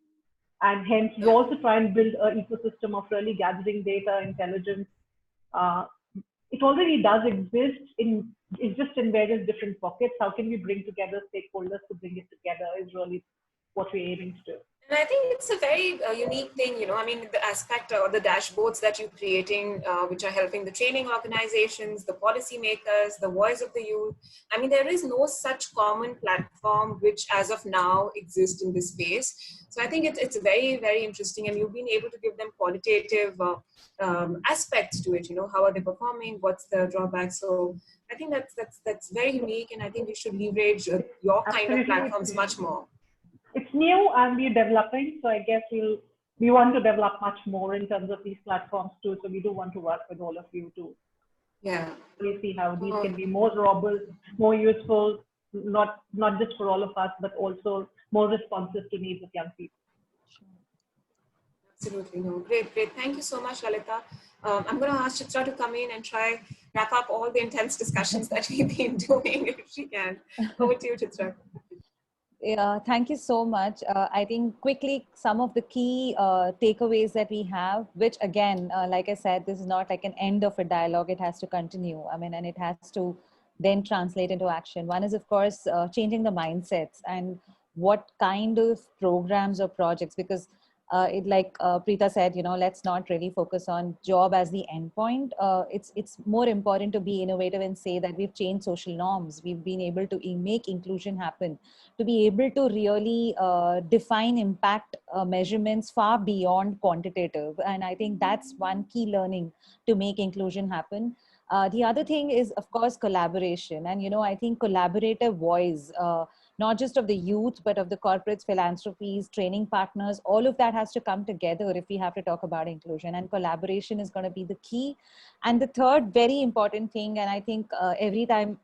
And hence, we also try and build an ecosystem of really gathering data, intelligence. It already does exist, it's just in various different pockets. How can we bring together stakeholders to bring it together is really what we're aiming to do. And I think it's a very unique thing, the aspect or the dashboards that you're creating, which are helping the training organizations, the policymakers, the voice of the youth. There is no such common platform which as of now exists in this space. So I think it's very, very interesting, and you've been able to give them qualitative aspects to it. How are they performing? What's the drawback? So I think that's very unique, and I think we should leverage your kind of platforms much more. It's new and we're developing, so I guess we want to develop much more in terms of these platforms too. So we do want to work with all of you too. Yeah, we see how these can be more robust, more useful, not just for all of us, but also more responsive to needs of young people. Absolutely, no, great. Thank you so much, Lalita. I'm going to ask Chitra to come in and try wrap up all the intense discussions that we've been doing, if she can. Over to you, Chitra. Yeah, thank you so much. I think quickly some of the key takeaways that we have, which again, like I said, this is not like an end of a dialogue. It has to continue. I mean, and it has to then translate into action. One is, of course, changing the mindsets and what kind of programs or projects, because it like Preeta said, let's not really focus on job as the endpoint. It's more important to be innovative and say that we've changed social norms. We've been able to make inclusion happen, to be able to really define impact measurements far beyond quantitative. And I think that's one key learning to make inclusion happen. The other thing is, of course, collaboration. And, I think collaborative voice, not just of the youth, but of the corporates, philanthropies, training partners, all of that has to come together if we have to talk about inclusion. And collaboration is going to be the key. And the third very important thing, and I think every time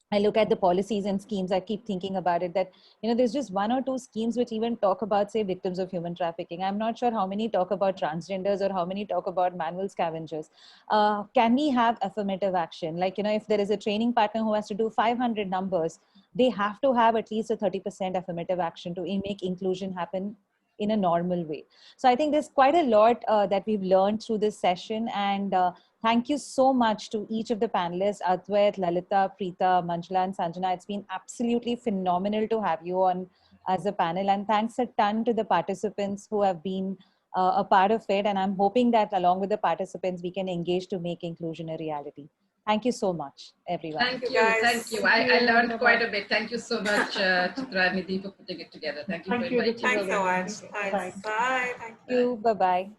I look at the policies and schemes, I keep thinking about it that, there's just one or two schemes which even talk about, say, victims of human trafficking. I'm not sure how many talk about transgenders or how many talk about manual scavengers. Can we have affirmative action? Like, if there is a training partner who has to do 500 numbers, they have to have at least a 30% affirmative action to make inclusion happen in a normal way. So I think there's quite a lot that we've learned through this session. And thank you so much to each of the panelists, Advait, Lalita, Preeta, Manjula, and Sanjana. It's been absolutely phenomenal to have you on as a panel. And thanks a ton to the participants who have been a part of it. And I'm hoping that along with the participants, we can engage to make inclusion a reality. Thank you so much, everyone. Thank you, Thank you. I learned quite a bit. Thank you so much, Chitra and Nidhi, for putting it together. Thank you for inviting me. Thanks so much. Thanks. Bye. Thank you. Bye-bye.